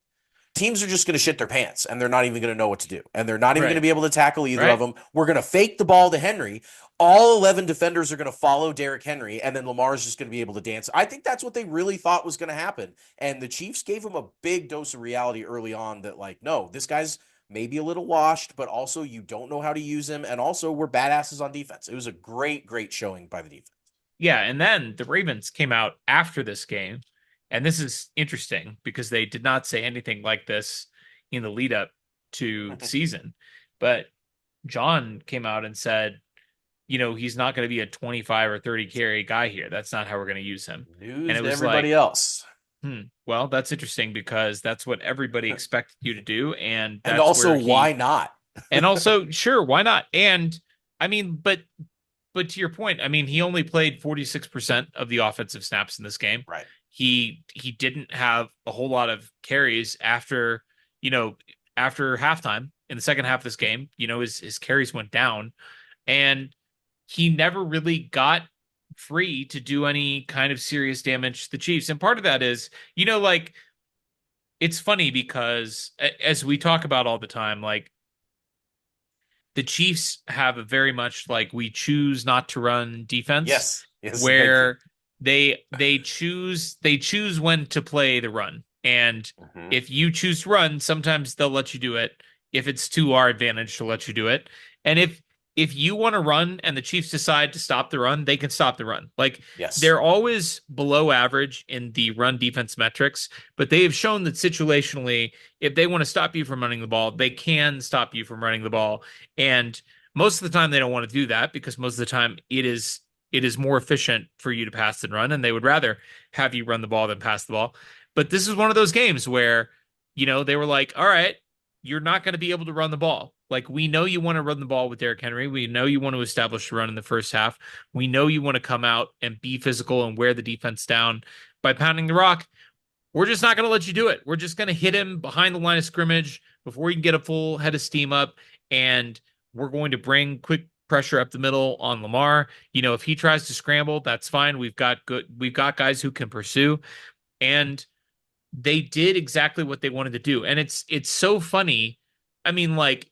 teams are just going to shit their pants and they're not even going to know what to do. And they're not even going to be able to tackle either of them. We're going to fake the ball to Henry. All 11 defenders are going to follow Derrick Henry, and then Lamar is just going to be able to dance. I think that's what they really thought was going to happen. And the Chiefs gave him a big dose of reality early on that, no, this guy's maybe a little washed, but also you don't know how to use him. And also we're badasses on defense. It was a great, great showing by the defense. Yeah, and then the Ravens came out after this game, and this is interesting because they did not say anything like this in the lead up to the season. But John came out and said, he's not going to be a 25 or 30 carry guy here. That's not how we're going to use him. And News it to was everybody like, else. well, that's interesting because that's what everybody expected you to do, and that's And also, where why not? and also, sure, why not? And I mean, but to your point, I mean, he only played 46% of the offensive snaps in this game. Right. He didn't have a whole lot of carries after halftime in the second half of this game. His carries went down, and he never really got free to do any kind of serious damage to the Chiefs. And part of that is, like, it's funny because as we talk about all the time, like, the Chiefs have a very much like we choose not to run defense. Yes. Where they choose when to play the run. And if you choose to run, sometimes they'll let you do it if it's to our advantage to let you do it. And if you want to run and the Chiefs decide to stop the run, they can stop the run. Like, they're always below average in the run defense metrics, but they have shown that situationally, if they want to stop you from running the ball, they can stop you from running the ball. And most of the time they don't want to do that because most of the time it is more efficient for you to pass than run, and they would rather have you run the ball than pass the ball. But this is one of those games where, they were like, all right, you're not going to be able to run the ball. Like, we know you want to run the ball with Derrick Henry. We know you want to establish the run in the first half. We know you want to come out and be physical and wear the defense down by pounding the rock. We're just not going to let you do it. We're just going to hit him behind the line of scrimmage before you can get a full head of steam up. And we're going to bring quick pressure up the middle on Lamar. If he tries to scramble, that's fine. We've got guys who can pursue. And they did exactly what they wanted to do. And it's so funny. I mean, like,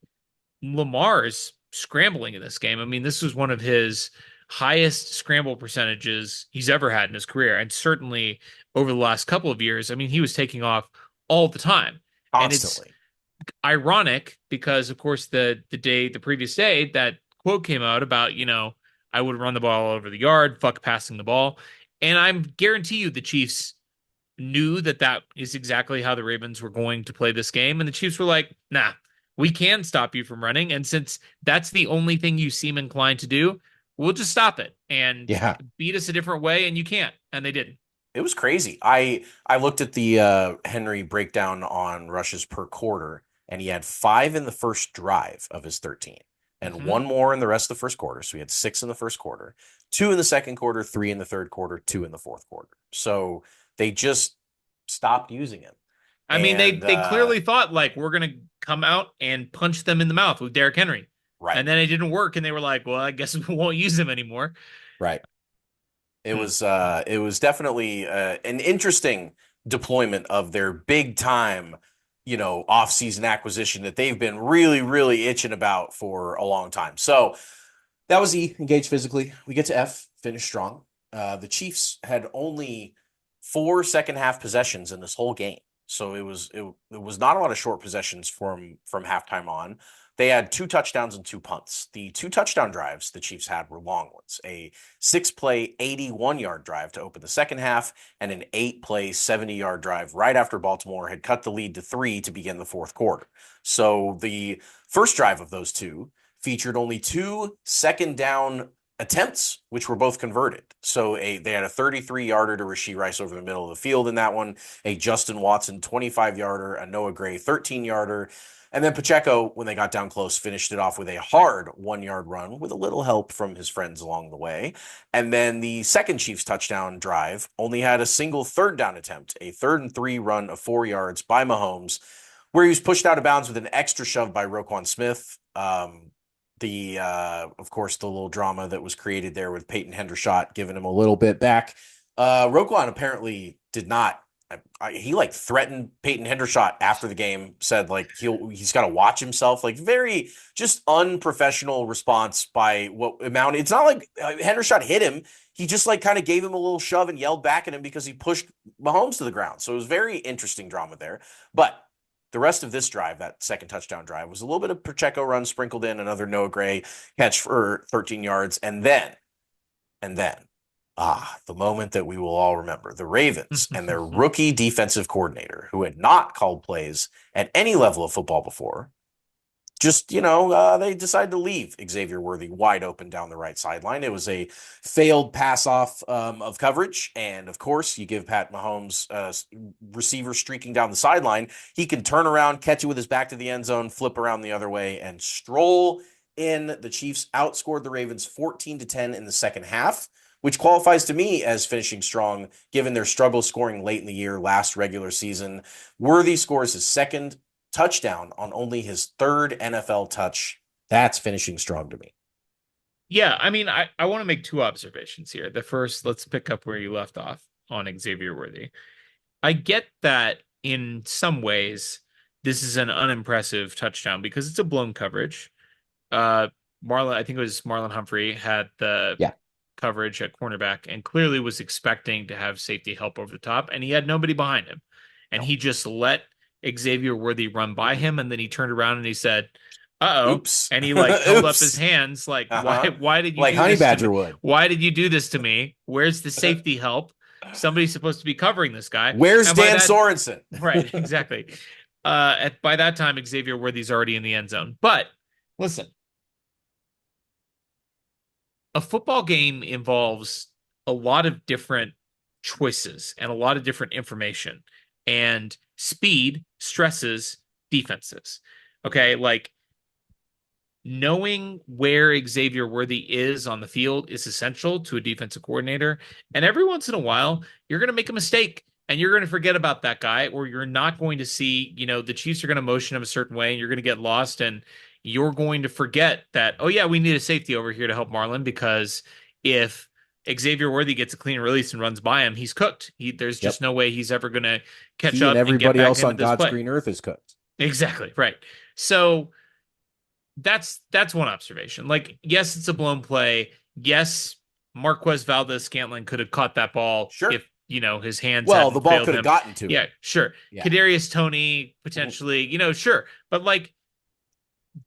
Lamar's scrambling in this game. I mean, this was one of his highest scramble percentages he's ever had in his career. And certainly over the last couple of years, I mean, he was taking off all the time. Constantly. And it's ironic because, of course, the previous day, that quote came out about, I would run the ball all over the yard, fuck passing the ball. And I guarantee you the Chiefs knew that is exactly how the Ravens were going to play this game. And the Chiefs were like, nah, we can stop you from running. And since that's the only thing you seem inclined to do, we'll just stop it and beat us a different way. And you can't. And they didn't. It was crazy. I looked at the Henry breakdown on rushes per quarter, and he had 5 in the first drive of his 13 and 1 more in the rest of the first quarter. So he had 6 in the first quarter, 2 in the second quarter, 3 in the third quarter, 2 in the fourth quarter. So they just stopped using him. I mean, they clearly thought, like, we're going to come out and punch them in the mouth with Derrick Henry. Right. And then it didn't work. And they were like, well, I guess we won't use him anymore. Right. It was definitely an interesting deployment of their big time, off-season acquisition that they've been really, really itching about for a long time. So that was E, engaged physically. We get to F, finish strong. The Chiefs had only 4 second half possessions in this whole game. So it was not a lot of short possessions from halftime on. They had 2 touchdowns and 2 punts. The 2 touchdown drives the Chiefs had were long ones. A 6-play, 81-yard drive to open the second half, and an 8-play, 70-yard drive right after Baltimore had cut the lead to 3 to begin the fourth quarter. So the first drive of those 2 featured only 2 second down attempts, which were both converted. So they had a 33-yarder to Rashee Rice over the middle of the field in that one, a Justin Watson 25-yarder, a Noah Gray 13-yarder, and then Pacheco, when they got down close, finished it off with a hard 1-yard run with a little help from his friends along the way. And then the second Chiefs touchdown drive only had a single third down attempt, a 3rd and 3 run of 4 yards by Mahomes, where he was pushed out of bounds with an extra shove by Roquan Smith. Of course, the little drama that was created there with Peyton Hendershot giving him a little bit back. Roquan apparently did not. He threatened Peyton Hendershot after the game, said he's got to watch himself. Very just unprofessional response by what amount. It's not like Hendershot hit him. He just kind of gave him a little shove and yelled back at him because he pushed Mahomes to the ground. So it was very interesting drama there. But the rest of this drive, that second touchdown drive, was a little bit of Pacheco run sprinkled in, another Noah Gray catch for 13 yards. And then The moment that we will all remember. The Ravens and their rookie defensive coordinator, who had not called plays at any level of football before, they decided to leave Xavier Worthy wide open down the right sideline. It was a failed pass off of coverage. And of course, you give Pat Mahomes receiver streaking down the sideline. He can turn around, catch it with his back to the end zone, flip around the other way, and stroll in. The Chiefs outscored the Ravens 14-10 in the second half, which qualifies to me as finishing strong, given their struggle scoring late in the year, last regular season. Worthy scores his second touchdown on only his third NFL touch. That's finishing strong to me. Yeah, I mean, I want to make two observations here. The first, let's pick up where you left off on Xavier Worthy. I get that in some ways this is an unimpressive touchdown because it's a blown coverage. I think it was Marlon Humphrey had the coverage at cornerback and clearly was expecting to have safety help over the top, and he had nobody behind him. And he just let Xavier Worthy run by him, and then he turned around and he said, "Uh-oh." Oops. And he held up his hands like, why did you like do Honey this Badger to me? would. Why did you do this to me? Where's the safety help? Somebody's supposed to be covering this guy. Where's Dan Sorensen? Right, exactly. By that time, Xavier Worthy's already in the end zone. But listen, a football game involves a lot of different choices and a lot of different information, and speed stresses defenses. Okay, like knowing where Xavier Worthy is on the field is essential to a defensive coordinator. And every once in a while, you're going to make a mistake and you're going to forget about that guy, or you're not going to see, the Chiefs are going to motion him a certain way and you're going to get lost, and you're going to forget that, oh yeah, we need a safety over here to help Marlon, because if Xavier Worthy gets a clean release and runs by him, he's cooked. There's just no way he's ever going to catch up. And everybody else on God's green earth is cooked. Exactly, right. So that's one observation. Like, yes, it's a blown play. Yes, Marquez Valdez-Scantling could have caught that ball if his hands. Well, the ball could have gotten to him. Yeah, sure. Yeah. Kadarius Toney potentially, sure. But like,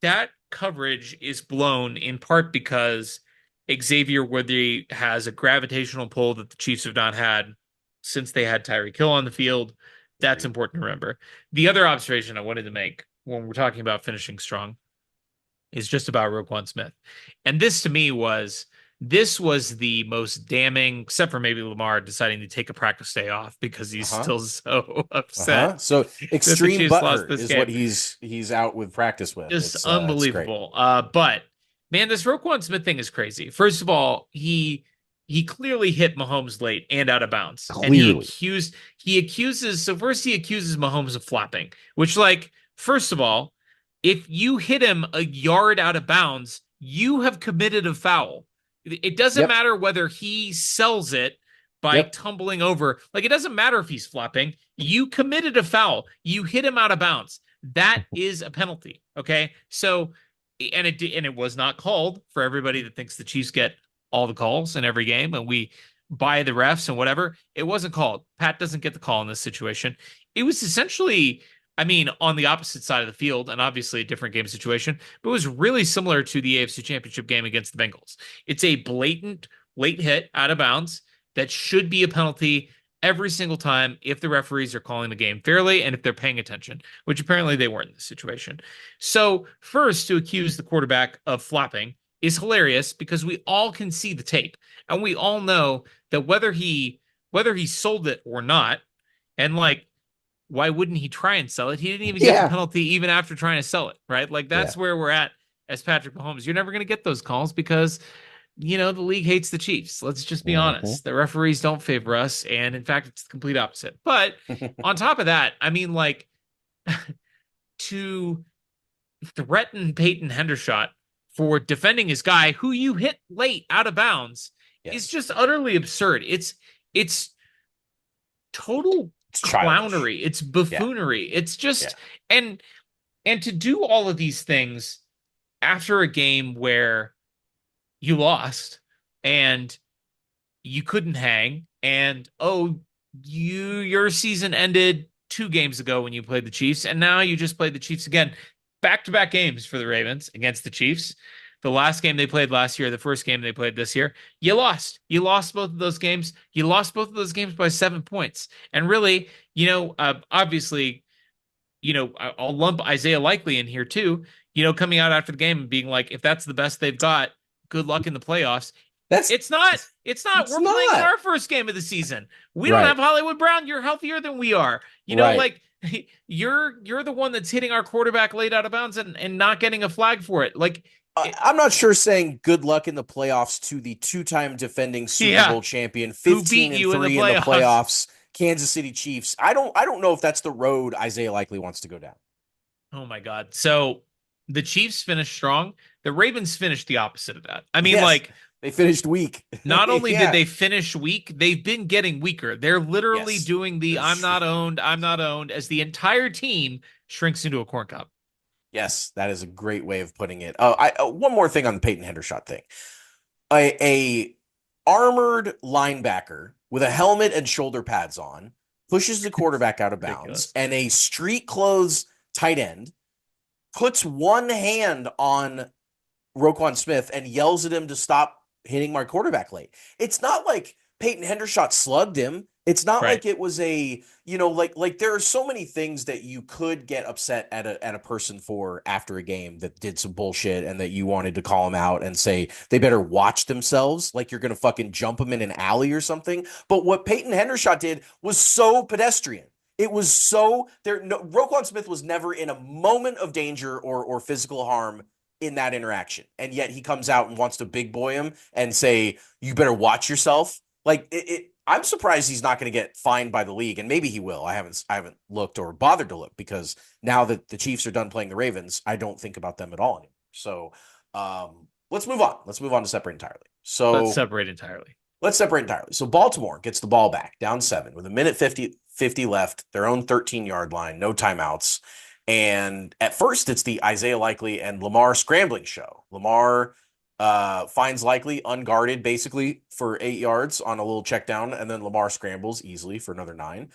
that coverage is blown in part because Xavier Worthy has a gravitational pull that the Chiefs have not had since they had Tyreek Hill on the field. That's important to remember. The other observation I wanted to make when we're talking about finishing strong is just about Roquan Smith. And this to me was the most damning, except for maybe Lamar deciding to take a practice day off because he's still so upset. So extreme butthurt is what he's out with practice with. Just unbelievable. But man, this Roquan Smith thing is crazy. First of all, he clearly hit Mahomes late and out of bounds. Clearly. And he accuses Mahomes of flopping, which, like, first of all, if you hit him a yard out of bounds, you have committed a foul. It doesn't matter whether he sells it by tumbling over. Like, it doesn't matter if he's flopping. You committed a foul. You hit him out of bounds. That is a penalty. Okay. So, and it was not called, for everybody that thinks the Chiefs get all the calls in every game and we buy the refs and whatever. It wasn't called. Pat doesn't get the call in this situation. It was essentially, on the opposite side of the field, and obviously a different game situation, but it was really similar to the AFC Championship game against the Bengals. It's a blatant late hit out of bounds that should be a penalty every single time if the referees are calling the game fairly and if they're paying attention, which apparently they weren't in this situation. So first, to accuse the quarterback of flopping is hilarious because we all can see the tape and we all know that whether he sold it or not, and like, why wouldn't he try and sell it? He didn't even get the penalty even after trying to sell it, right? Like, that's where we're at as Patrick Mahomes. You're never going to get those calls because, the league hates the Chiefs. Let's just be honest. The referees don't favor us. And in fact, it's the complete opposite. But on top of that, to threaten Peyton Hendershot for defending his guy who you hit late out of bounds is just utterly absurd. It's total clownery. It's buffoonery. It's just and to do all of these things after a game where you lost and you couldn't hang, and your season ended 2 games ago when you played the Chiefs, and now you just played the Chiefs again. Back-to-back games for the Ravens against the Chiefs. the last game they played last year, the first game they played this year, you lost. You lost both of those games. You lost both of those games by 7 points. And really, obviously, I'll lump Isaiah Likely in here too, coming out after the game and being like, if that's the best they've got, good luck in the playoffs. It's not. We're playing in our first game of the season. We don't have Hollywood Brown. You're healthier than we are. Like you're the one that's hitting our quarterback late out of bounds and not getting a flag for it. Like I'm not sure saying good luck in the playoffs to the 2-time defending Super Bowl champion, 15-3 in the playoffs, Kansas City Chiefs. I don't know if that's the road Isaiah Likely wants to go down. Oh my God. So the Chiefs finished strong. The Ravens finished the opposite of that. I mean, they finished weak. Not only did they finish weak, they've been getting weaker. They're literally doing the I'm not owned as the entire team shrinks into a corn cob. Yes, that is a great way of putting it. One more thing on the Peyton Hendershot thing. A armored linebacker with a helmet and shoulder pads on pushes the quarterback out of bounds, and a street clothes tight end puts one hand on Roquan Smith and yells at him to stop hitting my quarterback late. It's not like Peyton Hendershot slugged him. It's not like it was a, like there are so many things that you could get upset at a person for after a game that did some bullshit and that you wanted to call them out and say they better watch themselves, like you're going to fucking jump them in an alley or something. But what Peyton Hendershot did was so pedestrian. It was so Roquan Smith was never in a moment of danger or physical harm in that interaction. And yet he comes out and wants to big boy him and say, you better watch yourself. Like I'm surprised he's not going to get fined by the league, and maybe he will. I haven't looked or bothered to look because now that the Chiefs are done playing the Ravens, I don't think about them at all anymore. So let's move on. Let's move on to separate entirely. Let's separate entirely. So Baltimore gets the ball back down 7 with a minute 50 left, their own 13-yard line, no timeouts. And at first, it's the Isaiah Likely and Lamar scrambling show. Lamar finds Likely unguarded basically for 8 yards on a little check down, and then Lamar scrambles easily for another 9.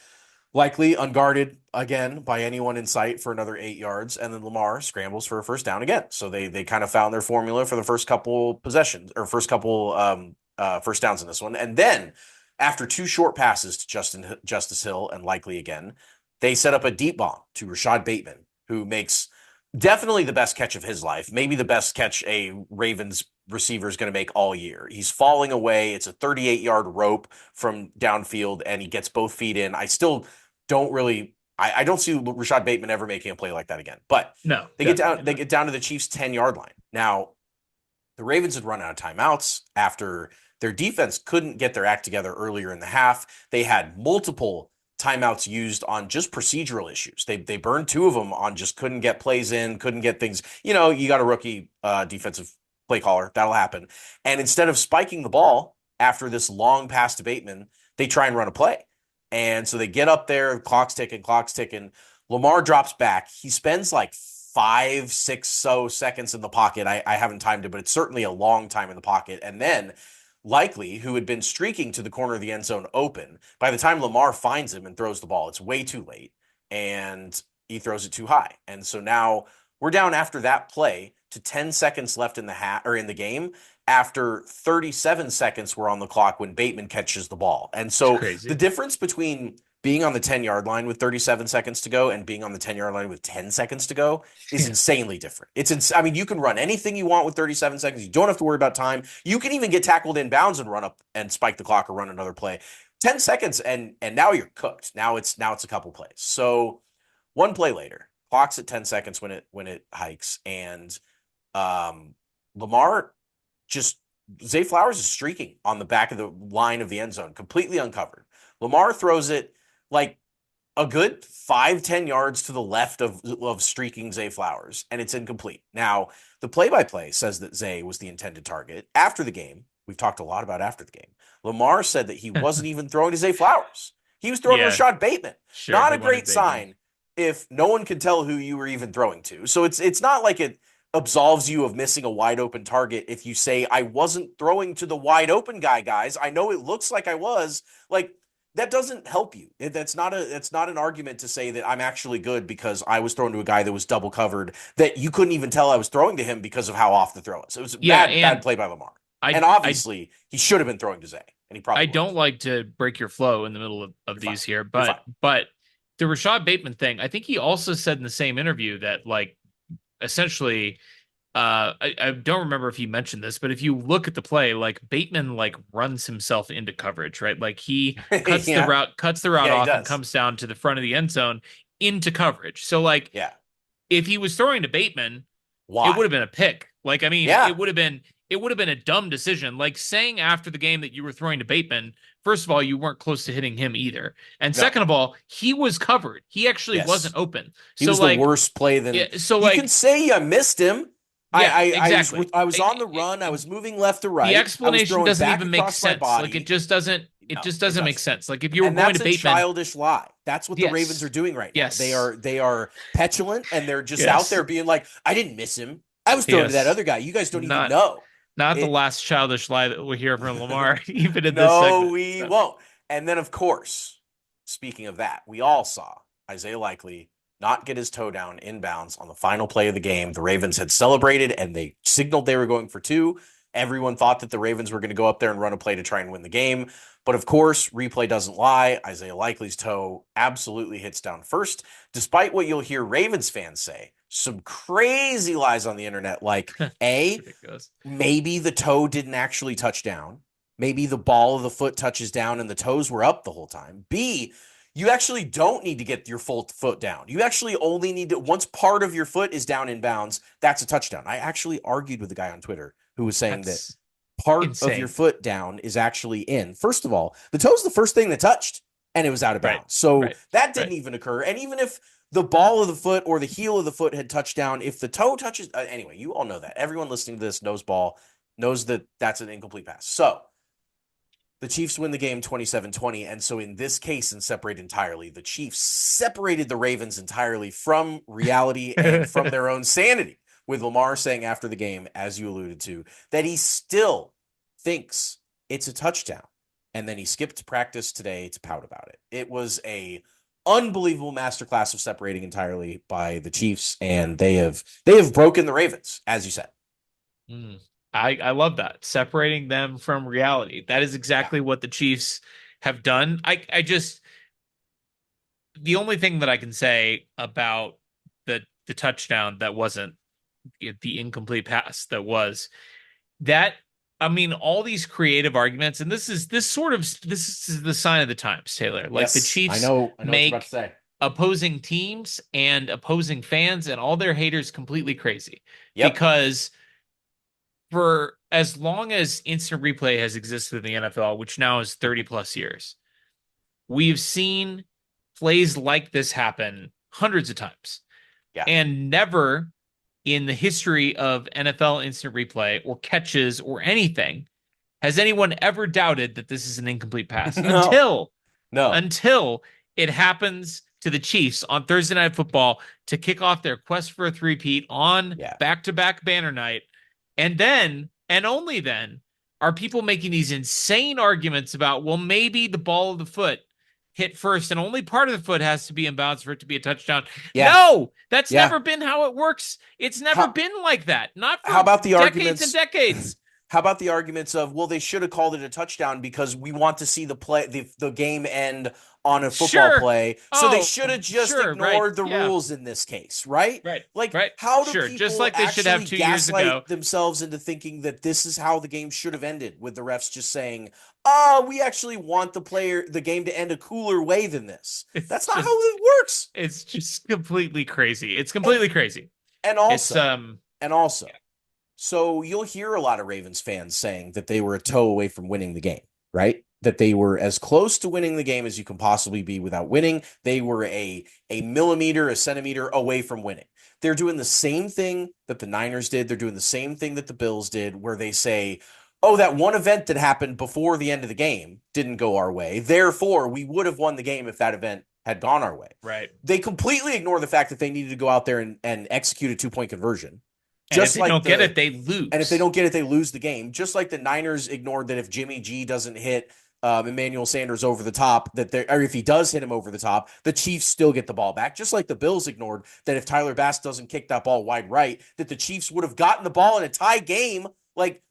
Likely unguarded again by anyone in sight for another 8 yards, and then Lamar scrambles for a first down again. So they kind of found their formula for the first couple possessions or first couple first downs in this one. And then after 2 short passes to Justice Hill and Likely again, they set up a deep bomb to Rashad Bateman, who makes definitely the best catch of his life, maybe the best catch a Ravens receiver is going to make all year. He's falling away. It's a 38-yard rope from downfield, and he gets both feet in. I still don't really I don't see Rashad Bateman ever making a play like that again. But no, they get down to the Chiefs' 10-yard line. Now, the Ravens had run out of timeouts after their defense couldn't get their act together earlier in the half. They had multiple timeouts used on just procedural issues. They burned 2 of them on just couldn't get plays in, couldn't get things. You got a rookie defensive play caller. That'll happen. And instead of spiking the ball after this long pass to Bateman, they try and run a play. And so they get up there, clock's ticking. Lamar drops back. He spends like 5-6 seconds in the pocket. I haven't timed it, but it's certainly a long time in the pocket. And then Likely, who had been streaking to the corner of the end zone open, by the time Lamar finds him and throws the ball, it's way too late, and he throws it too high. And so now we're down after that play to 10 seconds left in the game after 37 seconds were on the clock when Bateman catches the ball. And so the difference between being on the 10-yard line with 37 seconds to go and being on the 10-yard line with 10 seconds to go is insanely different. You can run anything you want with 37 seconds. You don't have to worry about time. You can even get tackled in bounds and run up and spike the clock or run another play. 10 seconds and now you're cooked. Now it's a couple plays. So one play later, clock's at 10 seconds when it hikes, and Lamar Zay Flowers is streaking on the back of the line of the end zone, completely uncovered. Lamar throws it like a good 5-10 yards to the left of streaking Zay Flowers, and it's incomplete. Now, the play-by-play says that Zay was the intended target. After the game, we've talked a lot about after the game, Lamar said that he wasn't even throwing to Zay Flowers. He was throwing to Rashad Bateman. Sure, not a great sign if no one can tell who you were even throwing to. So it's not like it absolves you of missing a wide open target if you say, I wasn't throwing to the wide open guy, guys. I know it looks like I was. Like, that doesn't help you. That's not an argument to say that I'm actually good because I was thrown to a guy that was double covered that you couldn't even tell I was throwing to him because of how off the throw was. It was a bad play by Lamar. And obviously he should have been throwing to Zay, and he probably I don't like to break your flow in the middle of these fine. here, but the Rashad Bateman thing, I think he also said in the same interview that like essentially I don't remember if he mentioned this, but if you look at the play, like Bateman like runs himself into coverage, right? Like he cuts the route off and comes down to the front of the end zone into coverage. So like if he was throwing to Bateman, it would have been a pick. Like I mean, it would have been a dumb decision. Like saying after the game that you were throwing to Bateman, first of all, you weren't close to hitting him either. And second of all, he was covered. He actually wasn't open. He was the worst play than you can say I missed him. Exactly. I was on the run. I was moving left to right. The explanation doesn't even make sense. Like it just doesn't make sense. Like if you were going to Bateman, childish lie. That's what the Ravens are doing right now. They are petulant and they're just out there being like, I didn't miss him. I was throwing to that other guy. You guys don't even know. Not the last childish lie that we'll hear from Lamar, even in this segment. No, we won't. And then, of course, speaking of that, we all saw Isaiah Likely not get his toe down inbounds on the final play of the game. The Ravens had celebrated, and they signaled they were going for 2. Everyone thought that the Ravens were going to go up there and run a play to try and win the game. But, of course, replay doesn't lie. Isaiah Likely's toe absolutely hits down first, despite what you'll hear Ravens fans say. Some crazy lies on the internet, like maybe the toe didn't actually touch down. Maybe the ball of the foot touches down and the toes were up the whole time. B, you actually don't need to get your full foot down. You actually only need to, once part of your foot is down in bounds, that's a touchdown. I actually argued with a guy on Twitter who was saying that part of your foot down is actually in. First of all, the toe's the first thing that touched and it was out of bounds. So that didn't even occur. And even if the ball of the foot or the heel of the foot had touched down, if the toe touches, anyway, you all know that. Everyone listening to this knows that that's an incomplete pass. So the Chiefs win the game 27-20. And so in this case, and separate entirely, the Chiefs separated the Ravens entirely from reality and from their own sanity, with Lamar saying after the game, as you alluded to, that he still thinks it's a touchdown. And then he skipped practice today to pout about it. It was a unbelievable masterclass of separating entirely by the Chiefs, and they have broken the Ravens, as you said. I love that, separating them from reality. That is exactly what the Chiefs have done. I just, the only thing that I can say about the touchdown that wasn't the incomplete pass that was that. I mean, all these creative arguments, and this is the sign of the times, Taylor. Like the Chiefs make opposing teams and opposing fans and all their haters completely crazy. Because for as long as instant replay has existed in the NFL, which now is 30 plus years, we've seen plays like this happen hundreds of times. And never in the history of NFL instant replay or catches or anything has anyone ever doubted that this is an incomplete pass until it happens to the Chiefs on Thursday Night Football to kick off their quest for a three-peat on back-to-back banner night. And then, and only then, are people making these insane arguments about, well, maybe the ball of the foot hit first and only part of the foot has to be in bounds for it to be a touchdown. No, that's never been how it works. It's never been like that. Not for how about the decades arguments and decades. How about the arguments of, well, they should have called it a touchdown because we want to see the game end on a football play. So they should have just ignored the rules in this case, right? How do people just like they should have 2 years ago themselves into thinking that this is how the game should have ended, with the refs just saying, we actually want the game to end a cooler way than this. That's not how it works. It's just completely crazy. It's completely crazy. And also, so you'll hear a lot of Ravens fans saying that they were a toe away from winning the game, right? That they were as close to winning the game as you can possibly be without winning. They were a millimeter, a centimeter away from winning. They're doing the same thing that the Niners did. They're doing the same thing that the Bills did, where they say, oh, that one event that happened before the end of the game didn't go our way. Therefore, we would have won the game if that event had gone our way. Right. They completely ignore the fact that they needed to go out there and execute a 2-point conversion. And if they don't get it, they lose. And if they don't get it, they lose the game. Just like the Niners ignored that if Jimmy G doesn't hit Emmanuel Sanders over the top, or if he does hit him over the top, the Chiefs still get the ball back. Just like the Bills ignored that if Tyler Bass doesn't kick that ball wide right, that the Chiefs would have gotten the ball in a tie game. Like,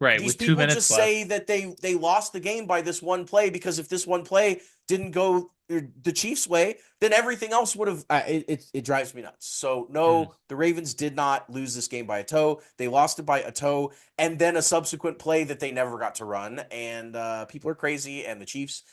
Right, these with 2 people minutes just left. say that they lost the game by this one play because if this one play didn't go the Chiefs' way, then everything else would have. It drives me nuts. So no, the Ravens did not lose this game by a toe. They lost it by a toe, and then a subsequent play that they never got to run. And people are crazy. And the Chiefs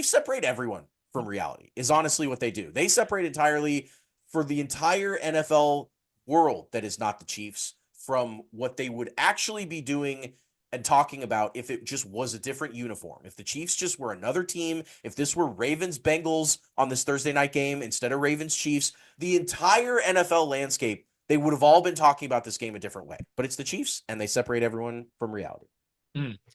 separate everyone from reality. Is honestly what they do. They separate entirely for the entire NFL world that is not the Chiefs from what they would actually be doing and talking about if it just was a different uniform. If the Chiefs just were another team, if this were Ravens Bengals on this Thursday night game instead of Ravens Chiefs, the entire NFL landscape, they would have all been talking about this game a different way. But it's the Chiefs, and they separate everyone from reality.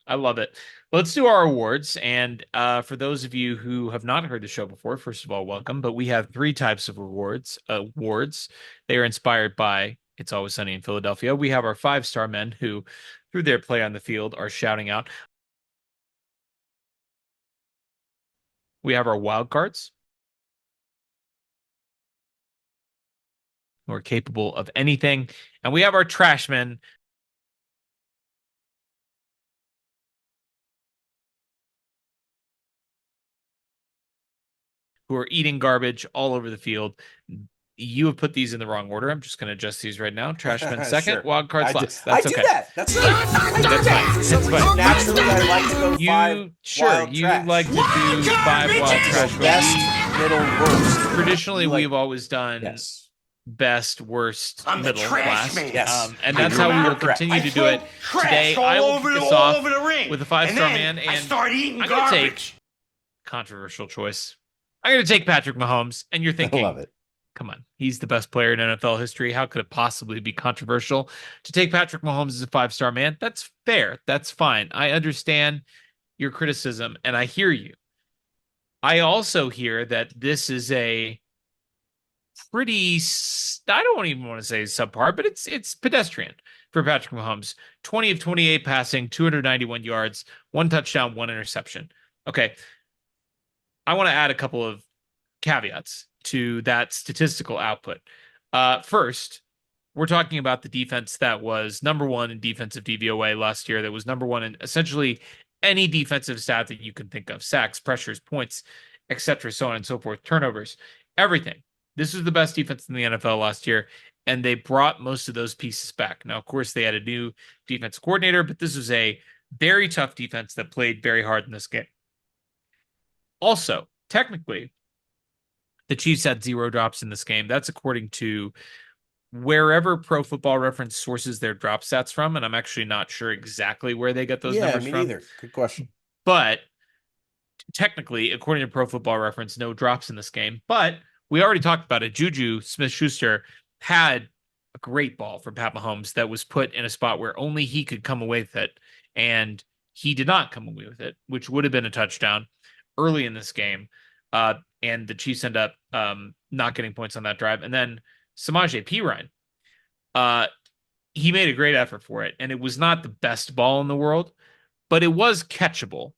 I love it. Let's do our awards. And for those of you who have not heard the show before, first of all, welcome. But we have 3 types of awards. They are inspired by It's Always Sunny in Philadelphia. We have our 5-star men who, through their play on the field, are shouting out. We have our wild cards, who are capable of anything. And we have our trash men, who are eating garbage all over the field. You have put these in the wrong order. I'm just going to adjust these right now. Trashman second, Sure. wild cards last. I That's okay. do that. That's fine. That's fine. Naturally, I like to go 5 wild You trash. like to do 5 wild trash. Best, middle, worst. Traditionally, we've always done Yes. best, worst, middle, last. Yes. And that's how we will Correct. continue to do it. Today, I will kick us off with a 5-star man, and I'm going to take controversial choice. I'm going to take Patrick Mahomes, and you're thinking, I love it. come on, he's the best player in NFL history. How could it possibly be controversial to take Patrick Mahomes as a 5-star man? That's fair. That's fine. I understand your criticism, and I hear you. I also hear that this is a pretty, I don't even want to say subpar, but it's pedestrian for Patrick Mahomes. 20 of 28 passing, 291 yards, 1 touchdown, 1 interception. Okay. I want to add a couple of caveats to that statistical output. First, we're talking about the defense that was number 1 in defensive DVOA last year, that was number 1 in essentially any defensive stat that you can think of: sacks, pressures, points, etc., so on and so forth, turnovers, everything. This was the best defense in the NFL last year, and they brought most of those pieces back. Now, of course, they had a new defense coordinator, but this was a very tough defense that played very hard in this game. Also, technically, the Chiefs had 0 drops in this game. That's according to wherever Pro Football Reference sources their drop stats from, and I'm actually not sure exactly where they get those numbers from. Yeah, me neither. Good question. But technically, according to Pro Football Reference, no drops in this game. But we already talked about it. Juju Smith-Schuster had a great ball from Pat Mahomes that was put in a spot where only he could come away with it, and he did not come away with it, which would have been a touchdown early in this game. And the Chiefs end up not getting points on that drive. And then Samaje Perine, he made a great effort for it. And it was not the best ball in the world, but it was catchable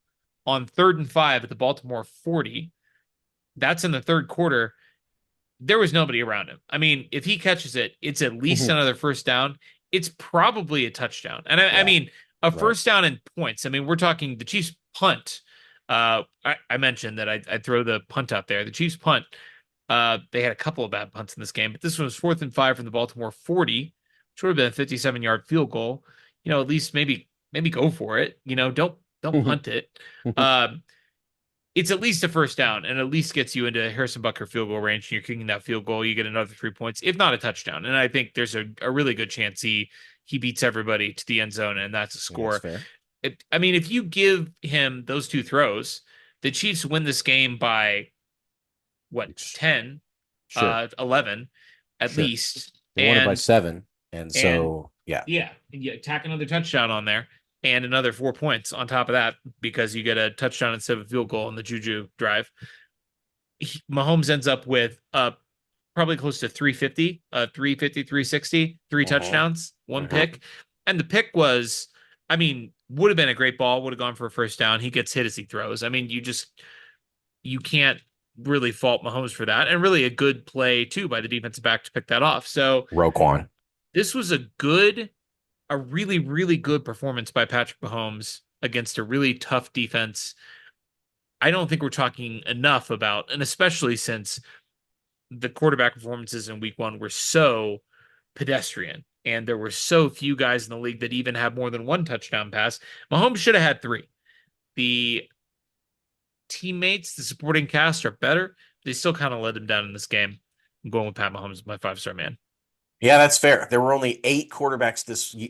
on 3rd and 5 at the Baltimore 40. That's in the 3rd quarter. There was nobody around him. I mean, if he catches it, it's at least another first down. It's probably a touchdown. And I mean, a first down in points. I mean, we're talking the Chiefs punt. I mentioned that I'd throw the punt out there. The Chiefs punt. They had a couple of bad punts in this game, but this one was 4th and 5 from the Baltimore 40, which would have been a 57-yard field goal. You know, at least maybe go for it. You know, don't punt it. It's at least a first down, and at least gets you into Harrison Butker field goal range. And you're kicking that field goal, you get another 3 points, if not a touchdown. And I think there's a really good chance he beats everybody to the end zone, and that's a score. That's fair. I mean, if you give him those 2 throws, the Chiefs win this game by, 10, Sure. 11 at least. They won it by 7, and so, yeah. Yeah, tack another touchdown on there, and another 4 points on top of that, because you get a touchdown instead of a field goal on the Juju drive. Mahomes ends up with probably close to 350, 360, 3 touchdowns, 1 pick. And the pick was, I mean, would have been a great ball, would have gone for a first down. He gets hit as he throws. I mean, you can't really fault Mahomes for that. And really a good play too by the defensive back to pick that off. So Roquan. this was a really, really good performance by Patrick Mahomes against a really tough defense. I don't think we're talking enough about, and especially since the quarterback performances in week 1 were so pedestrian and there were so few guys in the league that even have more than one touchdown pass. Mahomes should have had 3. The teammates, the supporting cast are better. They still kind of let him down in this game. I'm going with Pat Mahomes, my 5-star man. Yeah, that's fair. There were only 8 quarterbacks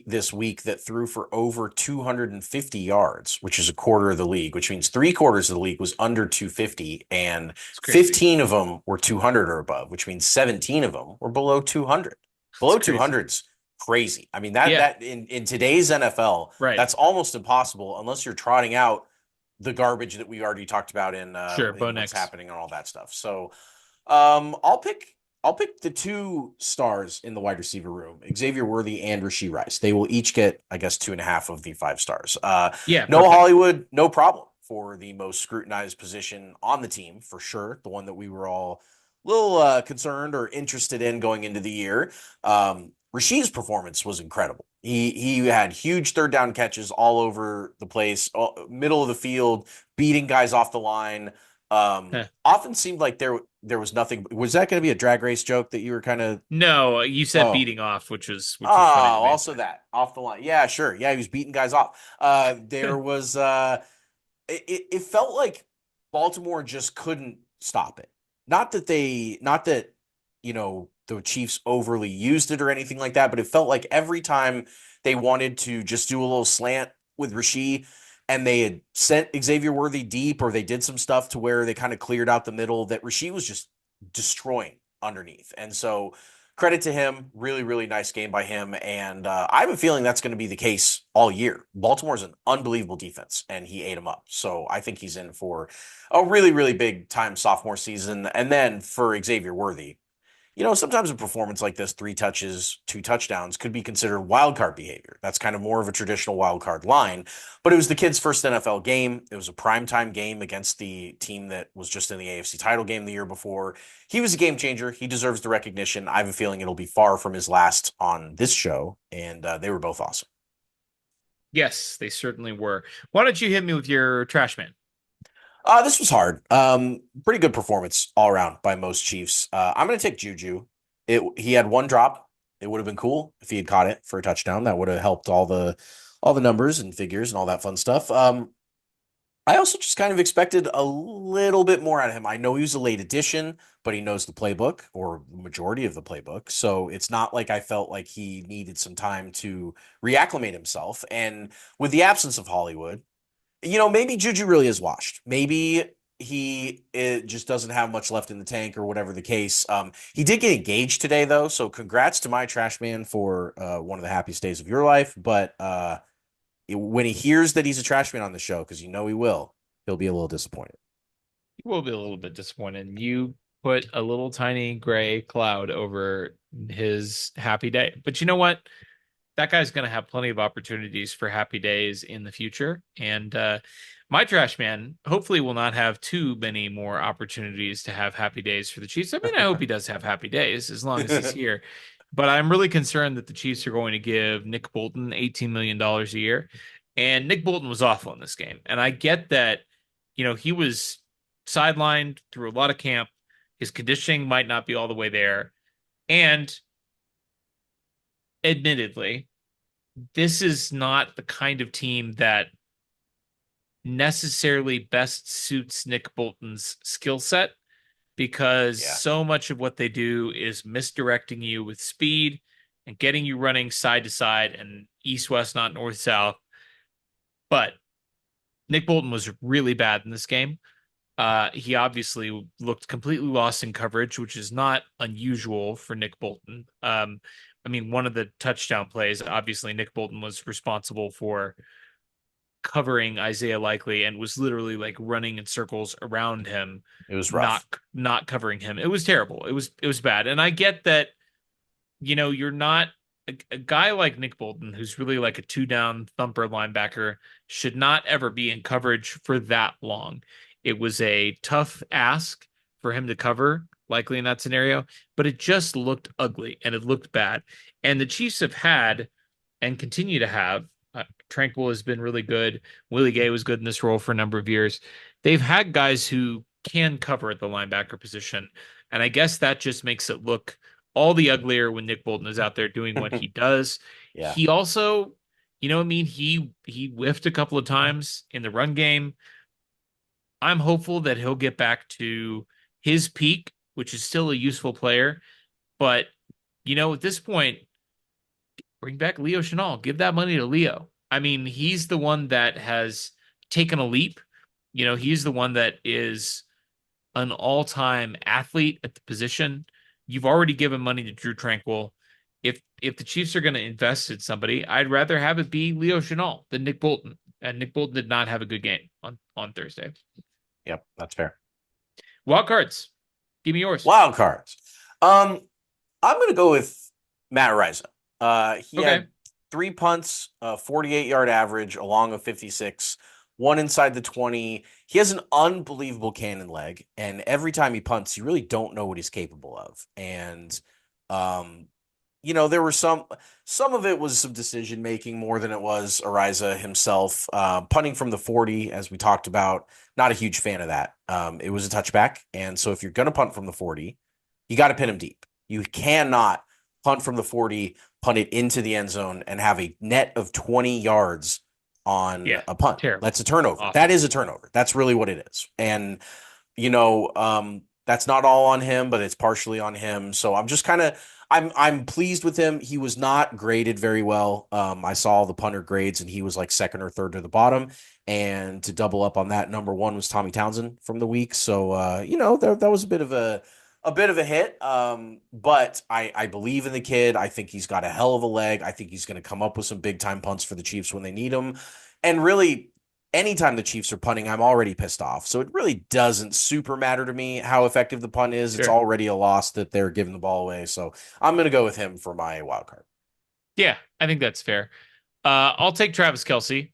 this week that threw for over 250 yards, which is a quarter of the league, which means 3/4 of the league was under 250, and 15 of them were 200 or above, which means 17 of them were below 200. Below 200's crazy. I mean, that in today's NFL, right, that's almost impossible unless you're trotting out the garbage that we already talked about in what's happening and all that stuff. So I'll pick the 2 stars in the wide receiver room, Xavier Worthy and Rashee Rice. They will each get, I guess, 2.5 of the 5 stars. Noah Hollywood, no problem for the most scrutinized position on the team, for sure. The one that we were all a little concerned or interested in going into the year. Rashee's performance was incredible. He had huge third down catches all over the place, middle of the field, beating guys off the line. Often seemed like there was nothing. Was that going to be a drag race joke that you were kind of? No, you said beating off, which was funny. Also that off the line. Yeah, sure. Yeah, he was beating guys off. There was it felt like Baltimore just couldn't stop it. Not that the Chiefs overly used it or anything like that, but it felt like every time they wanted to just do a little slant with Rashee, and they had sent Xavier Worthy deep, or they did some stuff to where they kind of cleared out the middle, that Rashee was just destroying underneath. And so credit to him. Really, really nice game by him. And I have a feeling that's going to be the case all year. Baltimore's an unbelievable defense, and he ate them up. So I think he's in for a really, really big time sophomore season. And then for Xavier Worthy, sometimes a performance like this, 3 touches, 2 touchdowns, could be considered wild card behavior. That's kind of more of a traditional wild card line. But it was the kid's first NFL game. It was a primetime game against the team that was just in the AFC title game the year before. He was a game changer. He deserves the recognition. I have a feeling it'll be far from his last on this show. And they were both awesome. Yes, they certainly were. Why don't you hit me with your trash man? This was hard. Pretty good performance all around by most Chiefs. I'm going to take Juju. He had 1 drop. It would have been cool if he had caught it for a touchdown. That would have helped all the numbers and figures and all that fun stuff. I also just kind of expected a little bit more out of him. I know he was a late addition, but he knows the playbook, or the majority of the playbook. So it's not like I felt like he needed some time to reacclimate himself. And with the absence of Hollywood, maybe Juju really is washed. Maybe it just doesn't have much left in the tank, or whatever the case. He did get engaged today, though, so congrats to my trash man for one of the happiest days of your life. But when he hears that he's a trash man on the show, because he will, he'll be a little disappointed. He will be a little bit disappointed. You put a little tiny gray cloud over his happy day. But you know what? That guy's going to have plenty of opportunities for happy days in the future. And my trash man hopefully will not have too many more opportunities to have happy days for the Chiefs. I mean, I hope he does have happy days as long as he's here. But I'm really concerned that the Chiefs are going to give Nick Bolton $18 million a year. And Nick Bolton was awful in this game. And I get that, he was sidelined through a lot of camp. His conditioning might not be all the way there. And admittedly, this is not the kind of team that necessarily best suits Nick Bolton's skill set, because so much of what they do is misdirecting you with speed and getting you running side to side and east-west, not north-south. But Nick Bolton was really bad in this game. He obviously looked completely lost in coverage, which is not unusual for Nick Bolton. One of the touchdown plays, obviously Nick Bolton was responsible for covering Isaiah Likely and was literally like running in circles around him. It was rough. Not covering him. It was terrible. It was bad. And I get that, you're not a guy like Nick Bolton, who's really like a two-down thumper linebacker, should not ever be in coverage for that long. It was a tough ask for him to cover, likely in that scenario, but it just looked ugly and it looked bad. And the Chiefs have had and continue to have. Tranquil has been really good. Willie Gay was good in this role for a number of years. They've had guys who can cover at the linebacker position, and I guess that just makes it look all the uglier when Nick Bolton is out there doing what he does. Yeah. He also, I mean, he whiffed a couple of times in the run game. I'm hopeful that he'll get back to his peak, which is still a useful player. But, at this point, bring back Leo Chenal. Give that money to Leo. I mean, he's the one that has taken a leap. He's the one that is an all-time athlete at the position. You've already given money to Drew Tranquil. If the Chiefs are going to invest in somebody, I'd rather have it be Leo Chenal than Nick Bolton. And Nick Bolton did not have a good game on Thursday. Yep, that's fair. Wild cards. Give me yours. Wild cards. I'm going to go with Matt Araiza. He had 3 punts, 48-yard average, along a 56, one inside the 20. He has an unbelievable cannon leg, and every time he punts, you really don't know what he's capable of. And, there were some of it was some decision making more than it was Araiza himself. Punting from the 40, as we talked about, not a huge fan of that. It was a touchback, and so if you're going to punt from the 40, you got to pin him deep. You cannot punt from the 40, punt it into the end zone, and have a net of 20 yards on a punt. Terrible. That's a turnover. Awful. That is a turnover. That's really what it is. And, that's not all on him, but it's partially on him. So I'm just I'm pleased with him. He was not graded very well. I saw the punter grades, and he was like second or third to the bottom. And to double up on that, number one was Tommy Townsend from the week. So, that was a bit of a hit. But I believe in the kid. I think he's got a hell of a leg. I think he's going to come up with some big time punts for the Chiefs when they need them. And really, anytime the Chiefs are punting, I'm already pissed off. So it really doesn't super matter to me how effective the punt is. Sure. It's already a loss that they're giving the ball away. So I'm going to go with him for my wild card. Yeah, I think that's fair. I'll take Travis Kelce,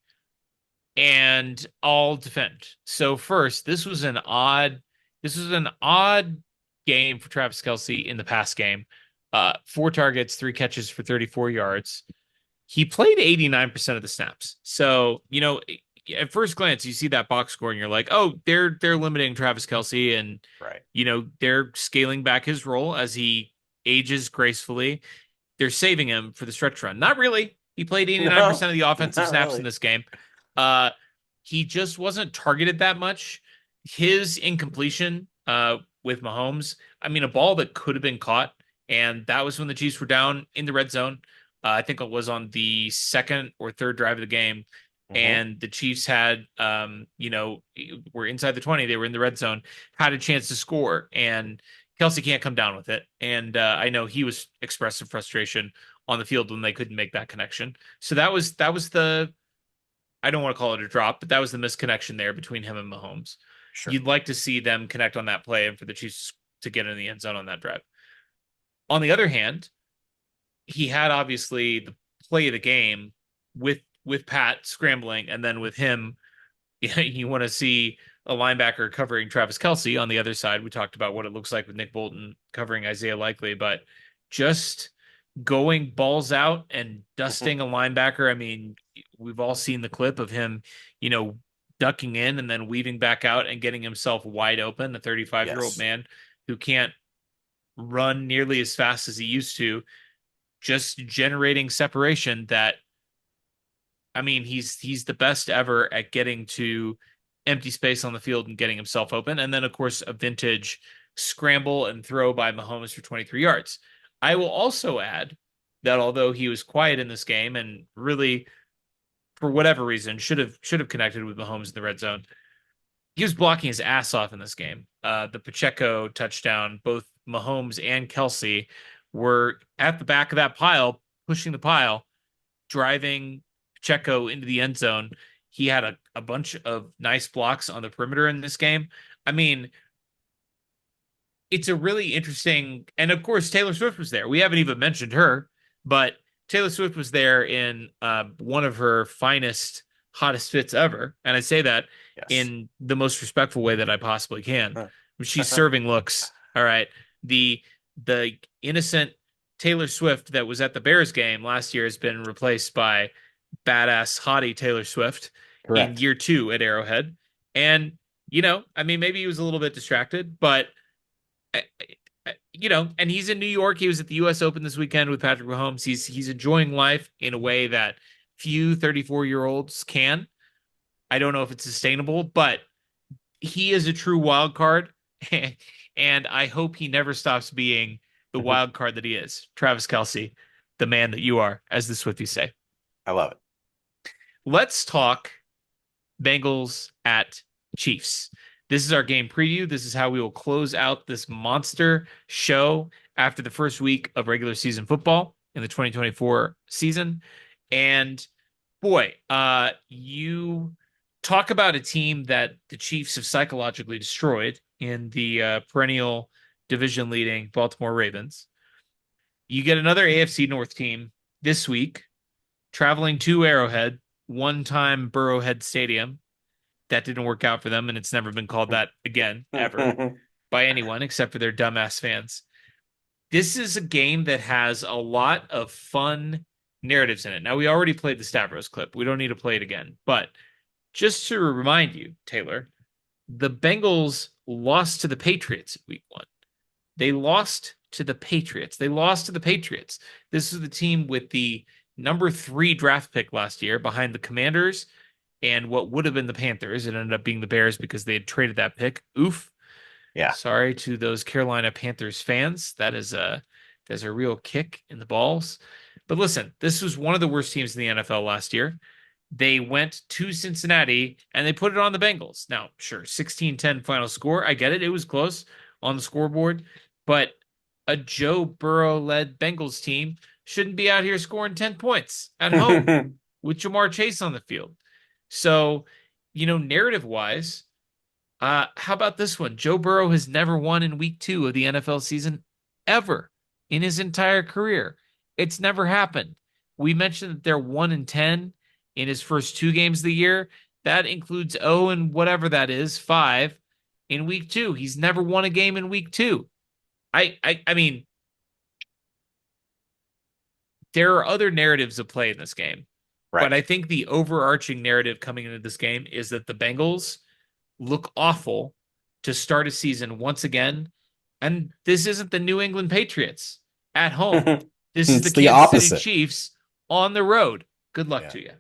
and I'll defend. So first, this was an odd game for Travis Kelce in the pass game. 4 targets, 3 catches for 34 yards. He played 89% of the snaps. So, at first glance, you see that box score and you're like, oh, they're limiting Travis Kelce, and right. They're scaling back his role as he ages gracefully. They're saving him for the stretch run. Not really. He played 89% of the offensive snaps really in this game. He just wasn't targeted that much. His incompletion with Mahomes, I mean, a ball that could have been caught, and that was when the Chiefs were down in the red zone. I think it was on the second or third drive of the game. And the Chiefs had, were inside the 20. They were in the red zone, had a chance to score, and Kelce can't come down with it. And I know he was expressing frustration on the field when they couldn't make that connection. So that was the, I don't want to call it a drop, but that was the misconnection there between him and Mahomes. Sure. You'd like to see them connect on that play and for the Chiefs to get in the end zone on that drive. On the other hand, he had obviously the play of the game with Pat scrambling, and then with him, you want to see a linebacker covering Travis Kelce on the other side. We talked about what it looks like with Nick Bolton covering Isaiah Likely, but just going balls out and dusting a linebacker. I mean, we've all seen the clip of him, ducking in and then weaving back out and getting himself wide open, a 35-year-old man who can't run nearly as fast as he used to, just generating separation that, I mean, he's the best ever at getting to empty space on the field and getting himself open. And then, of course, a vintage scramble and throw by Mahomes for 23 yards. I will also add that although he was quiet in this game and really, for whatever reason, should have connected with Mahomes in the red zone, he was blocking his ass off in this game. The Pacheco touchdown, both Mahomes and Kelce were at the back of that pile, pushing the pile, driving Pacheco into the end zone. He had a bunch of nice blocks on the perimeter in this game. I mean, it's a really interesting, and of course, Taylor Swift was there. We haven't even mentioned her, but Taylor Swift was there in one of her finest, hottest fits ever. And I say that in the most respectful way that I possibly can. She's serving looks. All right. The innocent Taylor Swift that was at the Bears game last year has been replaced by badass hottie Taylor Swift in year 2 at Arrowhead. And, maybe he was a little bit distracted, but and he's in New York. He was at the U.S. Open this weekend with Patrick Mahomes. He's enjoying life in a way that few 34-year-olds can. I don't know if it's sustainable, but he is a true wild card, and I hope he never stops being the wild card that he is. Travis Kelce, the man that you are, as the Swifties say. I love it. Let's talk Bengals at Chiefs. This is our game preview. This is how we will close out this monster show after the first week of regular season football in the 2024 season. And boy, you talk about a team that the Chiefs have psychologically destroyed in the perennial division leading Baltimore Ravens. You get another AFC North team this week traveling to Arrowhead, one-time Burrowhead Stadium. That didn't work out for them, and it's never been called that again, ever, by anyone except for their dumbass fans. This is a game that has a lot of fun narratives in it. Now, we already played the Stavros clip. We don't need to play it again. But just to remind you, Taylor, the Bengals lost to the Patriots in week 1. They lost to the Patriots. This is the team with the number 3 draft pick last year behind the Commanders and what would have been the Panthers. It ended up being the Bears because they had traded that pick. Oof. Yeah. Sorry to those Carolina Panthers fans. There's a real kick in the balls. But listen, this was one of the worst teams in the NFL last year. They went to Cincinnati and they put it on the Bengals. Now, sure, 16-10 final score. I get it. It was close on the scoreboard. But a Joe Burrow-led Bengals team shouldn't be out here scoring 10 points at home with Jamar Chase on the field. So, narrative-wise, how about this one? Joe Burrow has never won in week 2 of the NFL season ever in his entire career. It's never happened. We mentioned that they're 1-10 in his first 2 games of the year. That includes 0 and whatever that is, 5 in week 2. He's never won a game in week 2. I mean, there are other narratives at play in this game. Right. But I think the overarching narrative coming into this game is that the Bengals look awful to start a season once again. And this isn't the New England Patriots at home. This is the Kansas City Chiefs on the road. Good luck to you.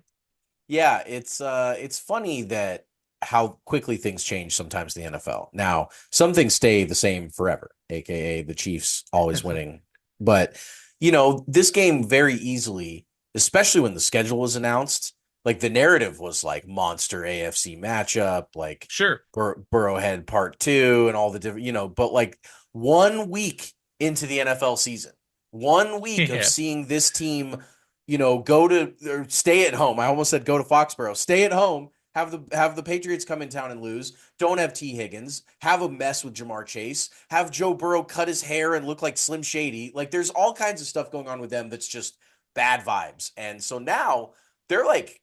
Yeah, it's funny that how quickly things change sometimes in the NFL. Now, some things stay the same forever, aka the Chiefs always winning. But, this game very easily, especially when the schedule was announced, like the narrative was like monster AFC matchup, like sure Burrowhead Part 2 and all the different, but like 1 week into the NFL season, 1 week of seeing this team, go to or stay at home. I almost said go to Foxborough, stay at home, have the Patriots come in town and lose, don't have T. Higgins, have a mess with Jamar Chase, have Joe Burrow cut his hair and look like Slim Shady. Like there's all kinds of stuff going on with them that's just bad vibes. And so now they're like,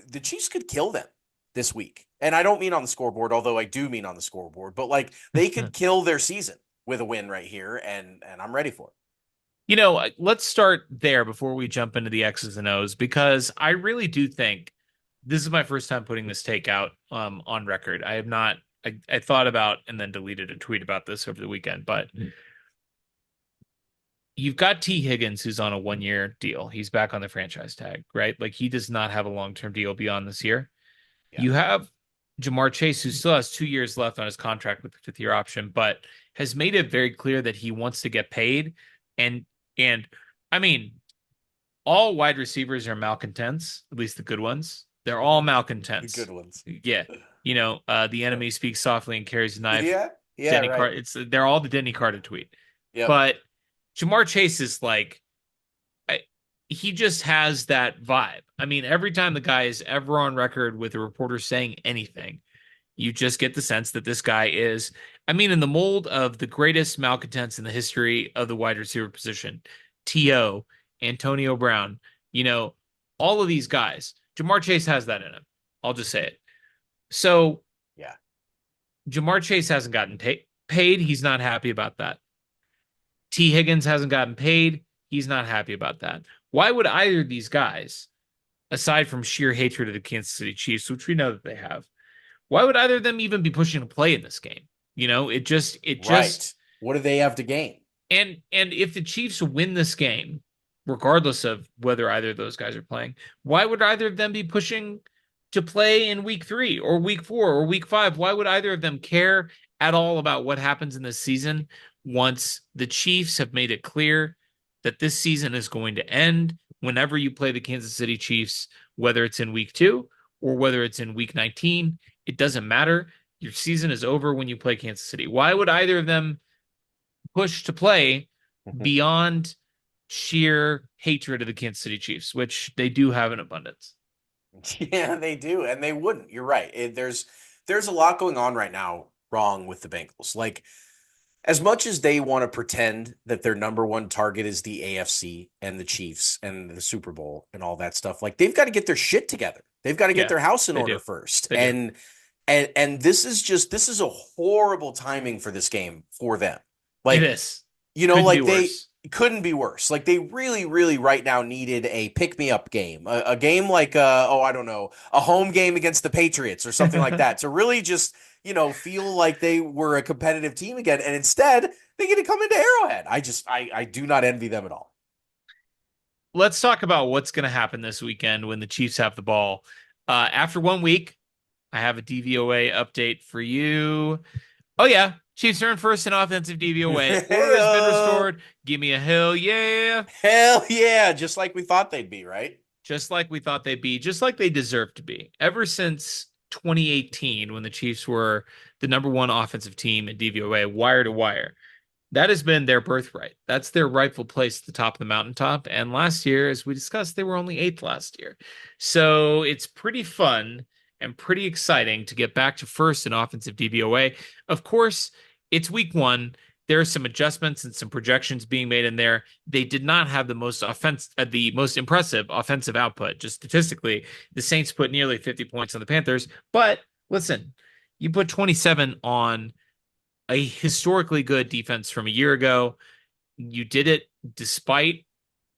the Chiefs could kill them this week. And I don't mean on the scoreboard, although I do mean on the scoreboard, but like they could kill their season with a win right here. And I'm ready for it. Let's start there before we jump into the X's and O's, because I really do think this is my first time putting this take out on record. I have not, I thought about and then deleted a tweet about this over the weekend, but you've got T. Higgins, who's on a 1-year deal. He's back on the franchise tag, right? Like he does not have a long-term deal beyond this year. Yeah. You have Jamar Chase, who still has 2 years left on his contract with the 5th-year option, but has made it very clear that he wants to get paid. And I mean, all wide receivers are malcontents, at least the good ones. They're all malcontents. The good ones. Yeah. The enemy speaks softly and carries a knife. Yeah. Denny Right. They're all the Denny Carter tweet. Yep. But Jamar Chase is like, he just has that vibe. I mean, every time the guy is ever on record with a reporter saying anything, you just get the sense that this guy is, in the mold of the greatest malcontents in the history of the wide receiver position, T.O. Antonio Brown, all of these guys. Jamar Chase has that in him. I'll just say it. So, yeah, Jamar Chase hasn't gotten paid. He's not happy about that. T. Higgins hasn't gotten paid. He's not happy about that. Why would either of these guys, aside from sheer hatred of the Kansas City Chiefs, which we know that they have, why would either of them even be pushing to play in this game? Right. What do they have to gain? And if the Chiefs win this game, regardless of whether either of those guys are playing, why would either of them be pushing to play in week 3 or week 4 or week 5? Why would either of them care at all about what happens in this season once the Chiefs have made it clear that this season is going to end whenever you play the Kansas City Chiefs, whether it's in week 2 or whether it's in week 19? It doesn't matter. Your season is over when you play Kansas City. Why would either of them push to play beyond sheer hatred of the Kansas City Chiefs, which they do have in abundance? Yeah, they do, and they wouldn't. You're right. There's a lot going on right now wrong with the Bengals. Like, as much as they want to pretend that their number one target is the AFC and the Chiefs and the Super Bowl and all that stuff, like, they've got to get their shit together. They've got to get their house in order first. And this is a horrible timing for this game for them. Like, it is. They couldn't be worse. Like, they really, really right now needed a pick-me-up game, a game like, I don't know, a home game against the Patriots or something like that to really just, feel like they were a competitive team again. And instead, they get to come into Arrowhead. I do not envy them at all. Let's talk about what's going to happen this weekend when the Chiefs have the ball. After 1 week, I have a DVOA update for you. Oh, yeah. Chiefs are in first in offensive DVOA. Order has been restored. Give me a hell yeah. Hell yeah. Just like we thought they'd be, right? Just like we thought they'd be. Just like they deserve to be. Ever since 2018, when the Chiefs were the number one offensive team in DVOA, wire to wire, that has been their birthright. That's their rightful place at the top of the mountaintop. And last year, as we discussed, they were only 8th last year. So it's pretty fun and pretty exciting to get back to first in offensive DVOA. Of course, it's week 1. There are some adjustments and some projections being made in there. They did not have the most impressive offensive output. Just statistically, the Saints put nearly 50 points on the Panthers. But listen, you put 27 on a historically good defense from a year ago. You did it despite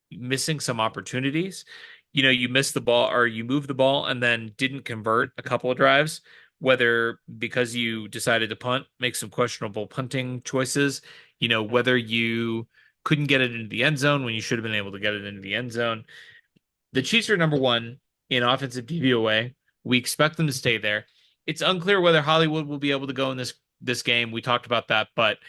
missing some opportunities. You missed the ball or you moved the ball and then didn't convert a couple of drives, whether because you decided to punt, make some questionable punting choices, whether you couldn't get it into the end zone when you should have been able to get it into the end zone. The Chiefs are number 1 in offensive DVOA. We expect them to stay there. It's unclear whether Hollywood will be able to go in this game. We talked about that, but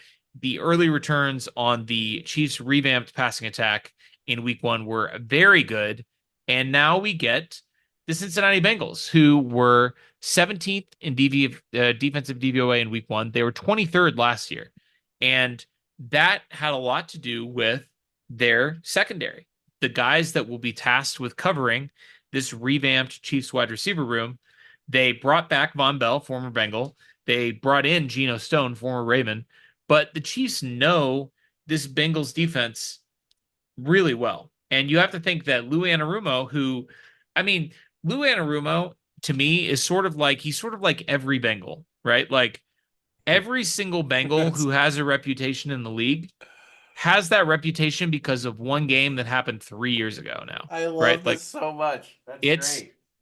the early returns on the Chiefs' revamped passing attack in week 1 were very good. And now we get the Cincinnati Bengals, who were 17th in defensive DVOA in week 1. They were 23rd last year. And that had a lot to do with their secondary. The guys that will be tasked with covering this revamped Chiefs wide receiver room. They brought back Von Bell, former Bengal. They brought in Geno Stone, former Raven. But the Chiefs know this Bengals defense really well. And you have to think that Lou Anarumo, Lou Anarumo, to me, is sort of like every Bengal, right? Like, every single Bengal who has a reputation in the league has that reputation because of one game that happened 3 years ago now. I love this so much. That's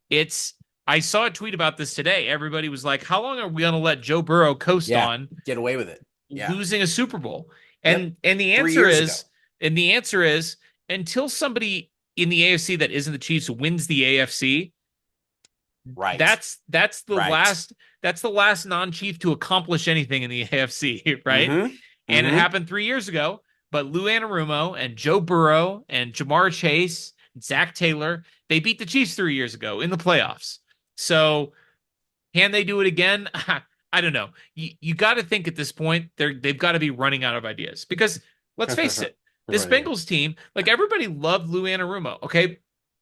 great. I saw a tweet about this today. Everybody was like, how long are we going to let Joe Burrow coast on? Get away with it. Yeah. Losing a Super Bowl. And the answer is until somebody in the AFC that isn't the Chiefs wins the AFC, right. That's the last non-Chief to accomplish anything in the AFC, right? And it happened 3 years ago. But Lou Anarumo and Joe Burrow and Jamar Chase, and Zach Taylor, they beat the Chiefs 3 years ago in the playoffs. So can they do it again? I don't know. You got to think at this point they've got to be running out of ideas because let's face it, this Bengals team, like, everybody loved Lou Anarumo. Okay,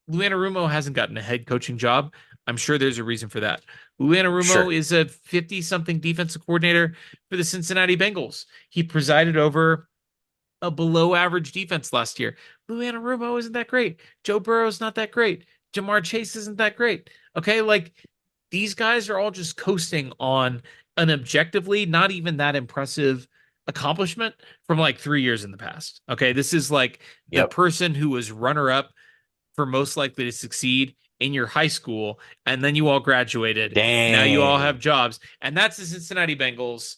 Lou Anarumo hasn't gotten a head coaching job. I'm sure there's a reason for that. Lou Anarumo is a 50-something defensive coordinator for the Cincinnati Bengals. He presided over a below average defense last year. Lou Anarumo isn't that great. Joe Burrow's not that great. Jamar Chase isn't that great. Okay, like these guys are all just coasting on an objectively not even that impressive accomplishment from like 3 years in the past. Okay, this is like the person who was runner up for most likely to succeed in your high school, and then you all graduated. Dang. Now you all have jobs, and that's the Cincinnati Bengals.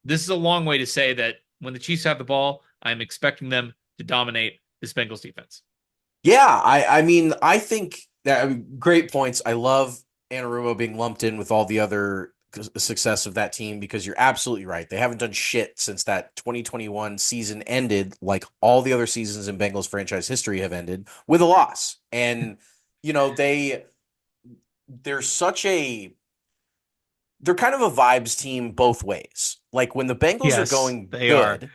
This is a long way to say that when the Chiefs have the ball, I'm expecting them to dominate this Bengals defense. Yeah, I mean, I think that great points. I love Anarumo being lumped in with all the other success of that team because you're absolutely right. They haven't done shit since that 2021 season ended, like all the other seasons in Bengals franchise history have ended with a loss. And you know, they're kind of a vibes team both ways. Like when the Bengals are going good,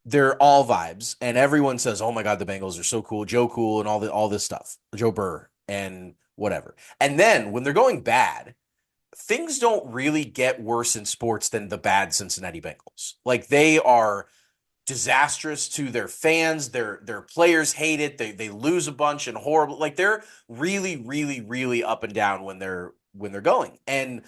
they're all vibes, and everyone says, "Oh my God, the Bengals are so cool, Joe Cool, and all this stuff, Joe Burr, and whatever." And then when they're going bad, things don't really get worse in sports than the bad Cincinnati Bengals. Like they are disastrous to their fans. Their players hate it. They lose a bunch and horrible. Like they're really, really, really up and down when they're going. And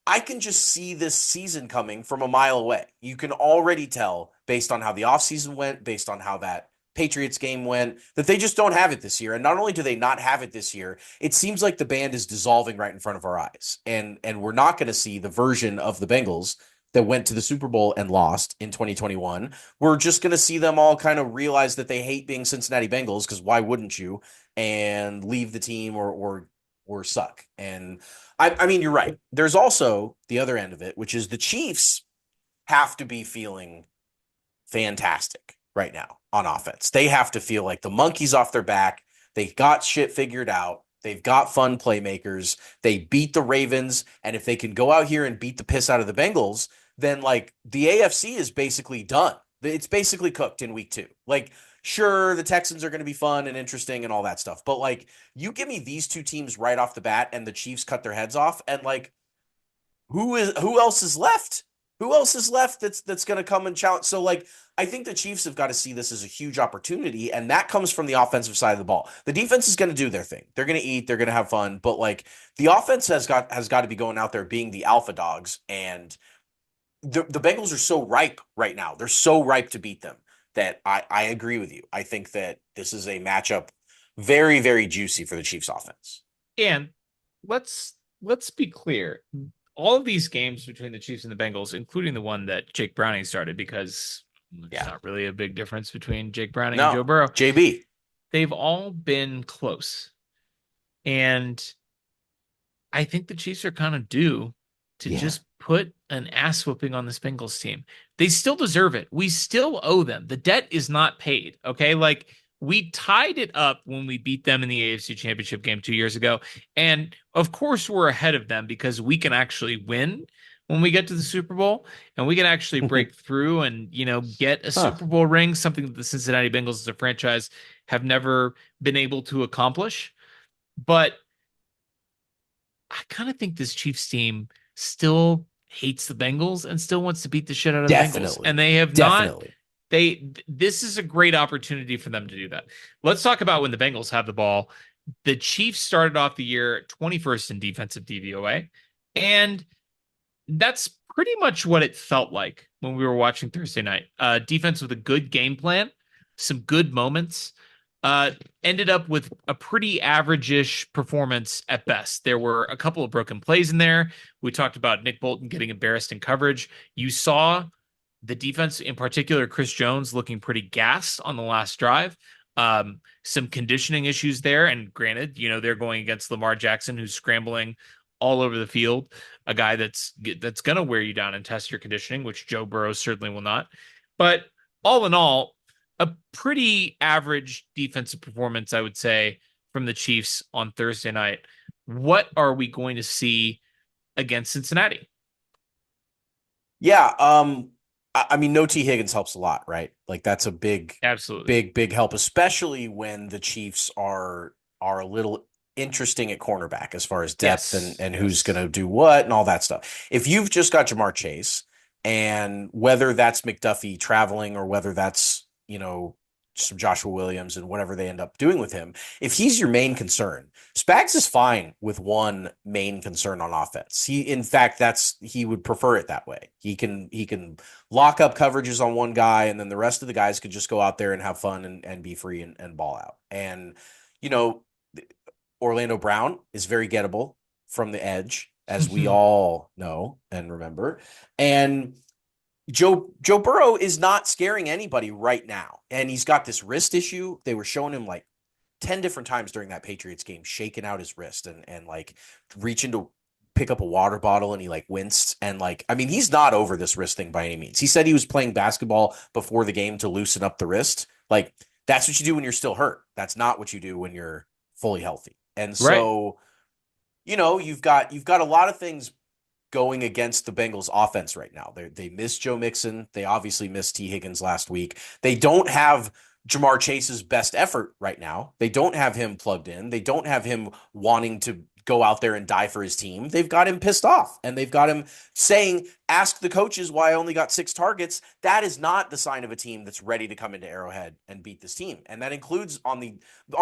I can just see this season coming from a mile away. You can already tell based on how the offseason went, based on how that Patriots game went, that they just don't have it this year. And not only do they not have it this year, it seems like the band is dissolving right in front of our eyes. And we're not going to see the version of the Bengals that went to the Super Bowl and lost in 2021. We're just going to see them all kind of realize that they hate being Cincinnati Bengals, because why wouldn't you, and leave the team or suck. And I mean, you're right. There's also the other end of it, which is the Chiefs have to be feeling fantastic right now on offense. They have to feel like the monkey's off their back. They got shit figured out. They've got fun playmakers. They beat the Ravens. And if they can go out here and beat the piss out of the Bengals, then like the AFC is basically done. It's basically cooked in week 2. Like, sure, the Texans are going to be fun and interesting and all that stuff. But like, you give me these two teams right off the bat and the Chiefs cut their heads off, and like, who else is left? Who else is left that's going to come and challenge? So like, I think the Chiefs have got to see this as a huge opportunity, and that comes from the offensive side of the ball. The defense is going to do their thing. They're going to eat, they're going to have fun, but like the offense has got to be going out there being the alpha dogs, and the Bengals are so ripe right now. They're so ripe to beat them that I agree with you. I think that this is a matchup very, very juicy for the Chiefs offense. And let's be clear. All of these games between the Chiefs and the Bengals, including the one that Jake Browning started, because there's not really a big difference between Jake Browning and Joe Burrow. JB. They've all been close. And I think the Chiefs are kind of due to just put an ass whooping on this Bengals team. They still deserve it. We still owe them. The debt is not paid. Okay. Like, we tied it up when we beat them in the AFC Championship game 2 years ago. And of course, we're ahead of them because we can actually win when we get to the Super Bowl, and we can actually break through and, get a Super Bowl ring, something that the Cincinnati Bengals as a franchise have never been able to accomplish. But I kind of think this Chiefs team still hates the Bengals and still wants to beat the shit out of the Bengals. And they have not. This is a great opportunity for them to do that. Let's talk about when the Bengals have the ball. The Chiefs started off the year 21st in defensive DVOA, and that's pretty much what it felt like when we were watching Thursday night. Defense with a good game plan, some good moments, ended up with a pretty average-ish performance at best. There were a couple of broken plays in there. We talked about Nick Bolton getting embarrassed in coverage. You saw the defense, in particular, Chris Jones, looking pretty gassed on the last drive. Some conditioning issues there. And granted, they're going against Lamar Jackson, who's scrambling all over the field, a guy that's going to wear you down and test your conditioning, which Joe Burrow certainly will not. But all in all, a pretty average defensive performance, I would say, from the Chiefs on Thursday night. What are we going to see against Cincinnati? Yeah, I mean, no T. Higgins helps a lot, right? Like, that's a big help, especially when the Chiefs are a little interesting at cornerback as far as depth and who's going to do what and all that stuff. If you've just got Jamar Chase, and whether that's McDuffie traveling or whether that's some Joshua Williams and whatever they end up doing with him. If he's your main concern, Spags is fine with one main concern on offense. In fact, he would prefer it that way. He can lock up coverages on one guy, and then the rest of the guys could just go out there and have fun and be free and ball out. And, Orlando Brown is very gettable from the edge, as we all know and remember. And Joe Burrow is not scaring anybody right now. And he's got this wrist issue. They were showing him like 10 different times during that Patriots game, shaking out his wrist and like reaching to pick up a water bottle, and he like winced. And he's not over this wrist thing by any means. He said he was playing basketball before the game to loosen up the wrist. Like, that's what you do when you're still hurt. That's not what you do when you're fully healthy. And so, you've got a lot of things going against the Bengals offense right now. They miss Joe Mixon. They obviously missed T. Higgins last week. They don't have Jamar Chase's best effort right now. They don't have him plugged in. They don't have him wanting to go out there and die for his team. They've got him pissed off, and they've got him saying, ask the coaches why I only got 6 targets. That is not the sign of a team that's ready to come into Arrowhead and beat this team. And that includes on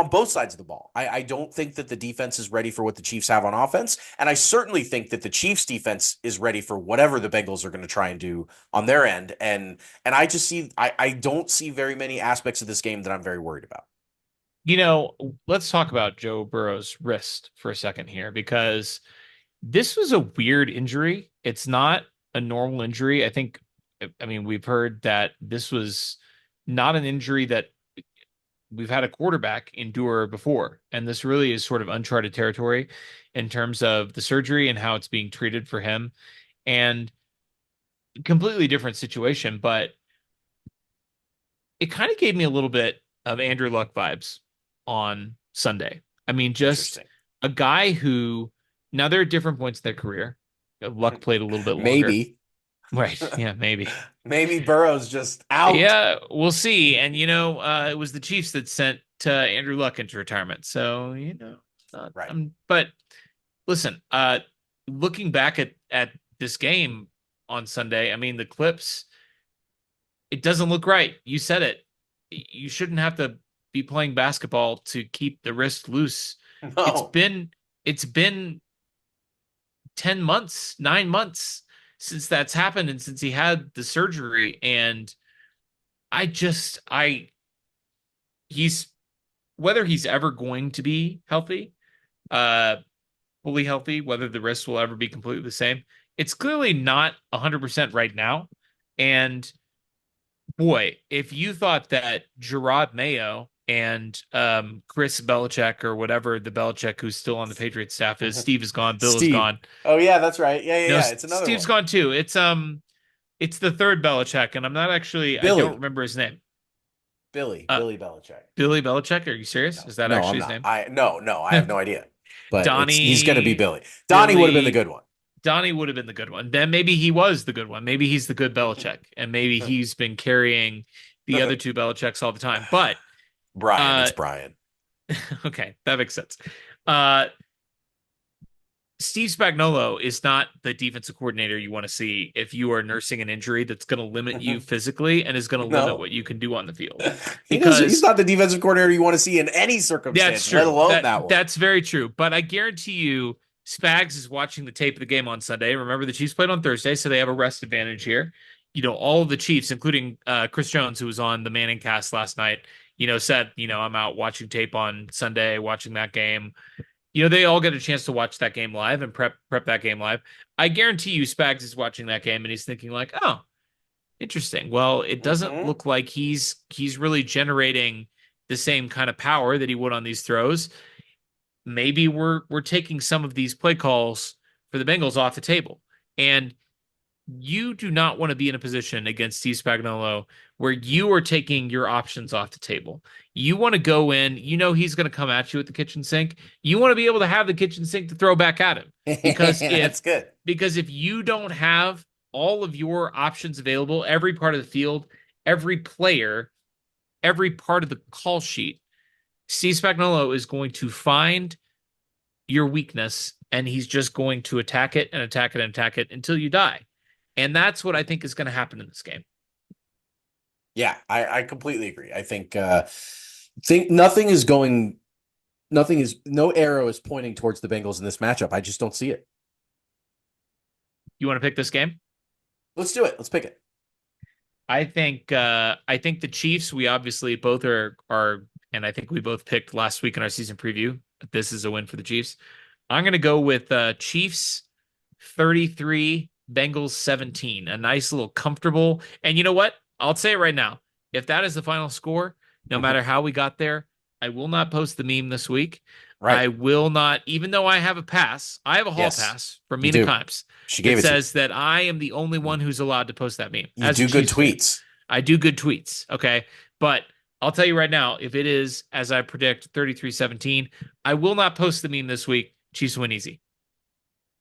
both sides of the ball. I don't think that the defense is ready for what the Chiefs have on offense. And I certainly think that the Chiefs defense is ready for whatever the Bengals are going to try and do on their end. And I don't see very many aspects of this game that I'm very worried about. Let's talk about Joe Burrow's wrist for a second here, because this was a weird injury. It's not a normal injury. We've heard that this was not an injury that we've had a quarterback endure before. And this really is sort of uncharted territory in terms of the surgery and how it's being treated for him. And completely different situation, but it kind of gave me a little bit of Andrew Luck vibes on Sunday. Just a guy who, now there are different points in their career. Luck played a little bit longer. Maybe. Right. Yeah, maybe. Maybe Burrow's just out. Yeah, we'll see. And, it was the Chiefs that sent Andrew Luck into retirement. So, right. But listen, looking back at this game on Sunday, the clips, it doesn't look right. You said it. You shouldn't have to be playing basketball to keep the wrist loose. No. It's been 10 months, 9 months since that's happened, and since he had the surgery. And he's, whether he's ever going to be healthy, fully healthy, whether the wrist will ever be completely the same, it's clearly not 100% right now. And boy, if you thought that Gerard Mayo and Chris Belichick, or whatever the Belichick who's still on the Patriots staff is, Steve is gone, Bill is gone. Oh yeah, that's right. Yeah. No, It's another Steve's one. gone too. It's the third Belichick, and I'm not actually, Billy. I don't remember his name. Billy Belichick. Billy Belichick? Are you serious? No. Is that No, actually I'm his not. name? No, I have no idea. But Donnie, he's going to be Billy. Donnie would have been the good one. Donnie would have been the good one. Then maybe he was the good one. Maybe he's the good Belichick, and maybe he's been carrying the other two Belichicks all the time. But Brian, it's Brian. Okay, that makes sense. Steve Spagnuolo is not the defensive coordinator you want to see if you are nursing an injury that's going to limit you physically and is going to limit what you can do on the field. Because he's not the defensive coordinator you want to see in any circumstance, that's true. Let alone that one. That's very true. But I guarantee you, Spags is watching the tape of the game on Sunday. Remember, the Chiefs played on Thursday, so they have a rest advantage here. All of the Chiefs, including Chris Jones, who was on the Manning cast last night, said, I'm out watching tape on Sunday, watching that game. They all get a chance to watch that game live and prep that game live. I guarantee you Spags is watching that game and he's thinking like, oh, interesting. Well, it doesn't look like he's really generating the same kind of power that he would on these throws. Maybe we're taking some of these play calls for the Bengals off the table. And you do not want to be in a position against Steve Spagnuolo where you are taking your options off the table. You want to go in, he's going to come at you at the kitchen sink. You want to be able to have the kitchen sink to throw back at him. Because that's good. Because if you don't have all of your options available, every part of the field, every player, every part of the call sheet, Steve Spagnuolo is going to find your weakness, and he's just going to attack it and attack it and attack it until you die. And that's what I think is going to happen in this game. Yeah, I completely agree. I think nothing is going, no arrow is pointing towards the Bengals in this matchup. I just don't see it. You want to pick this game? Let's do it. Let's pick it. I think the Chiefs, we obviously both are and I think we both picked last week in our season preview. This is a win for the Chiefs. I'm gonna go with Chiefs 33, Bengals 17. A nice little comfortable. And you know what? I'll say it right now. If that is the final score, no matter how we got there, I will not post the meme this week. Right. I will not, even though I have a pass, I have a hall Yes, pass from you Mina do. Kimes She that gave it to says that I am the only one who's allowed to post that meme. you. As Do a good Chiefs fan. tweets. I do good tweets. Okay. But I'll tell you right now, if it is, as I predict, 33-17, I will not post the meme this week. Chiefs win easy.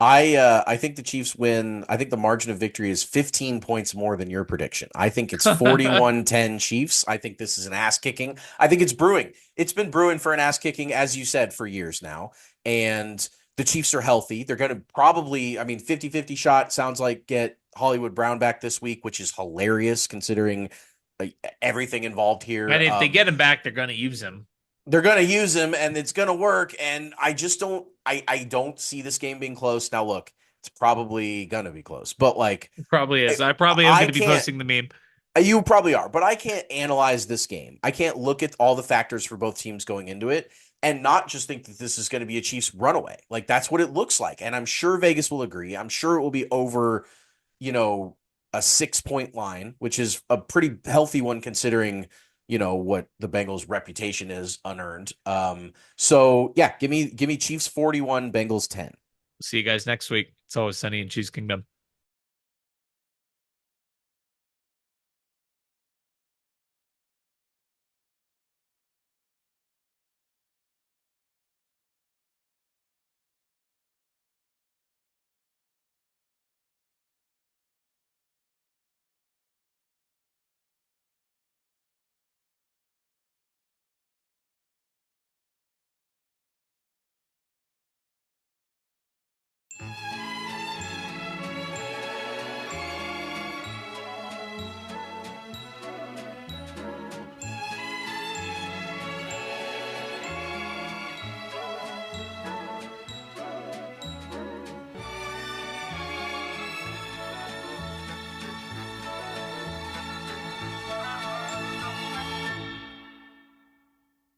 I think the Chiefs win. I think the margin of victory is 15 points more than your prediction. I think it's 41-10 Chiefs. I think this is an ass kicking. I think it's brewing. It's been brewing for an ass kicking, as you said, for years now. And the Chiefs are healthy. They're going to probably, 50-50 shot sounds like get Hollywood Brown back this week, which is hilarious considering everything involved here. And if they get him back, they're going to use him. They're going to use him and it's going to work. And I just don't, I don't see this game being close. Now, look, it's probably going to be close, but It probably is. I probably am going to be posting the meme. You probably are, but I can't analyze this game. I can't look at all the factors for both teams going into it and not just think that this is going to be a Chiefs runaway. Like that's what it looks like. And I'm sure Vegas will agree. I'm sure it will be over, a 6-point line, which is a pretty healthy one considering what the Bengals reputation is unearned. So yeah, give me Chiefs 41, Bengals 10. See you guys next week. It's always sunny in Chiefs Kingdom.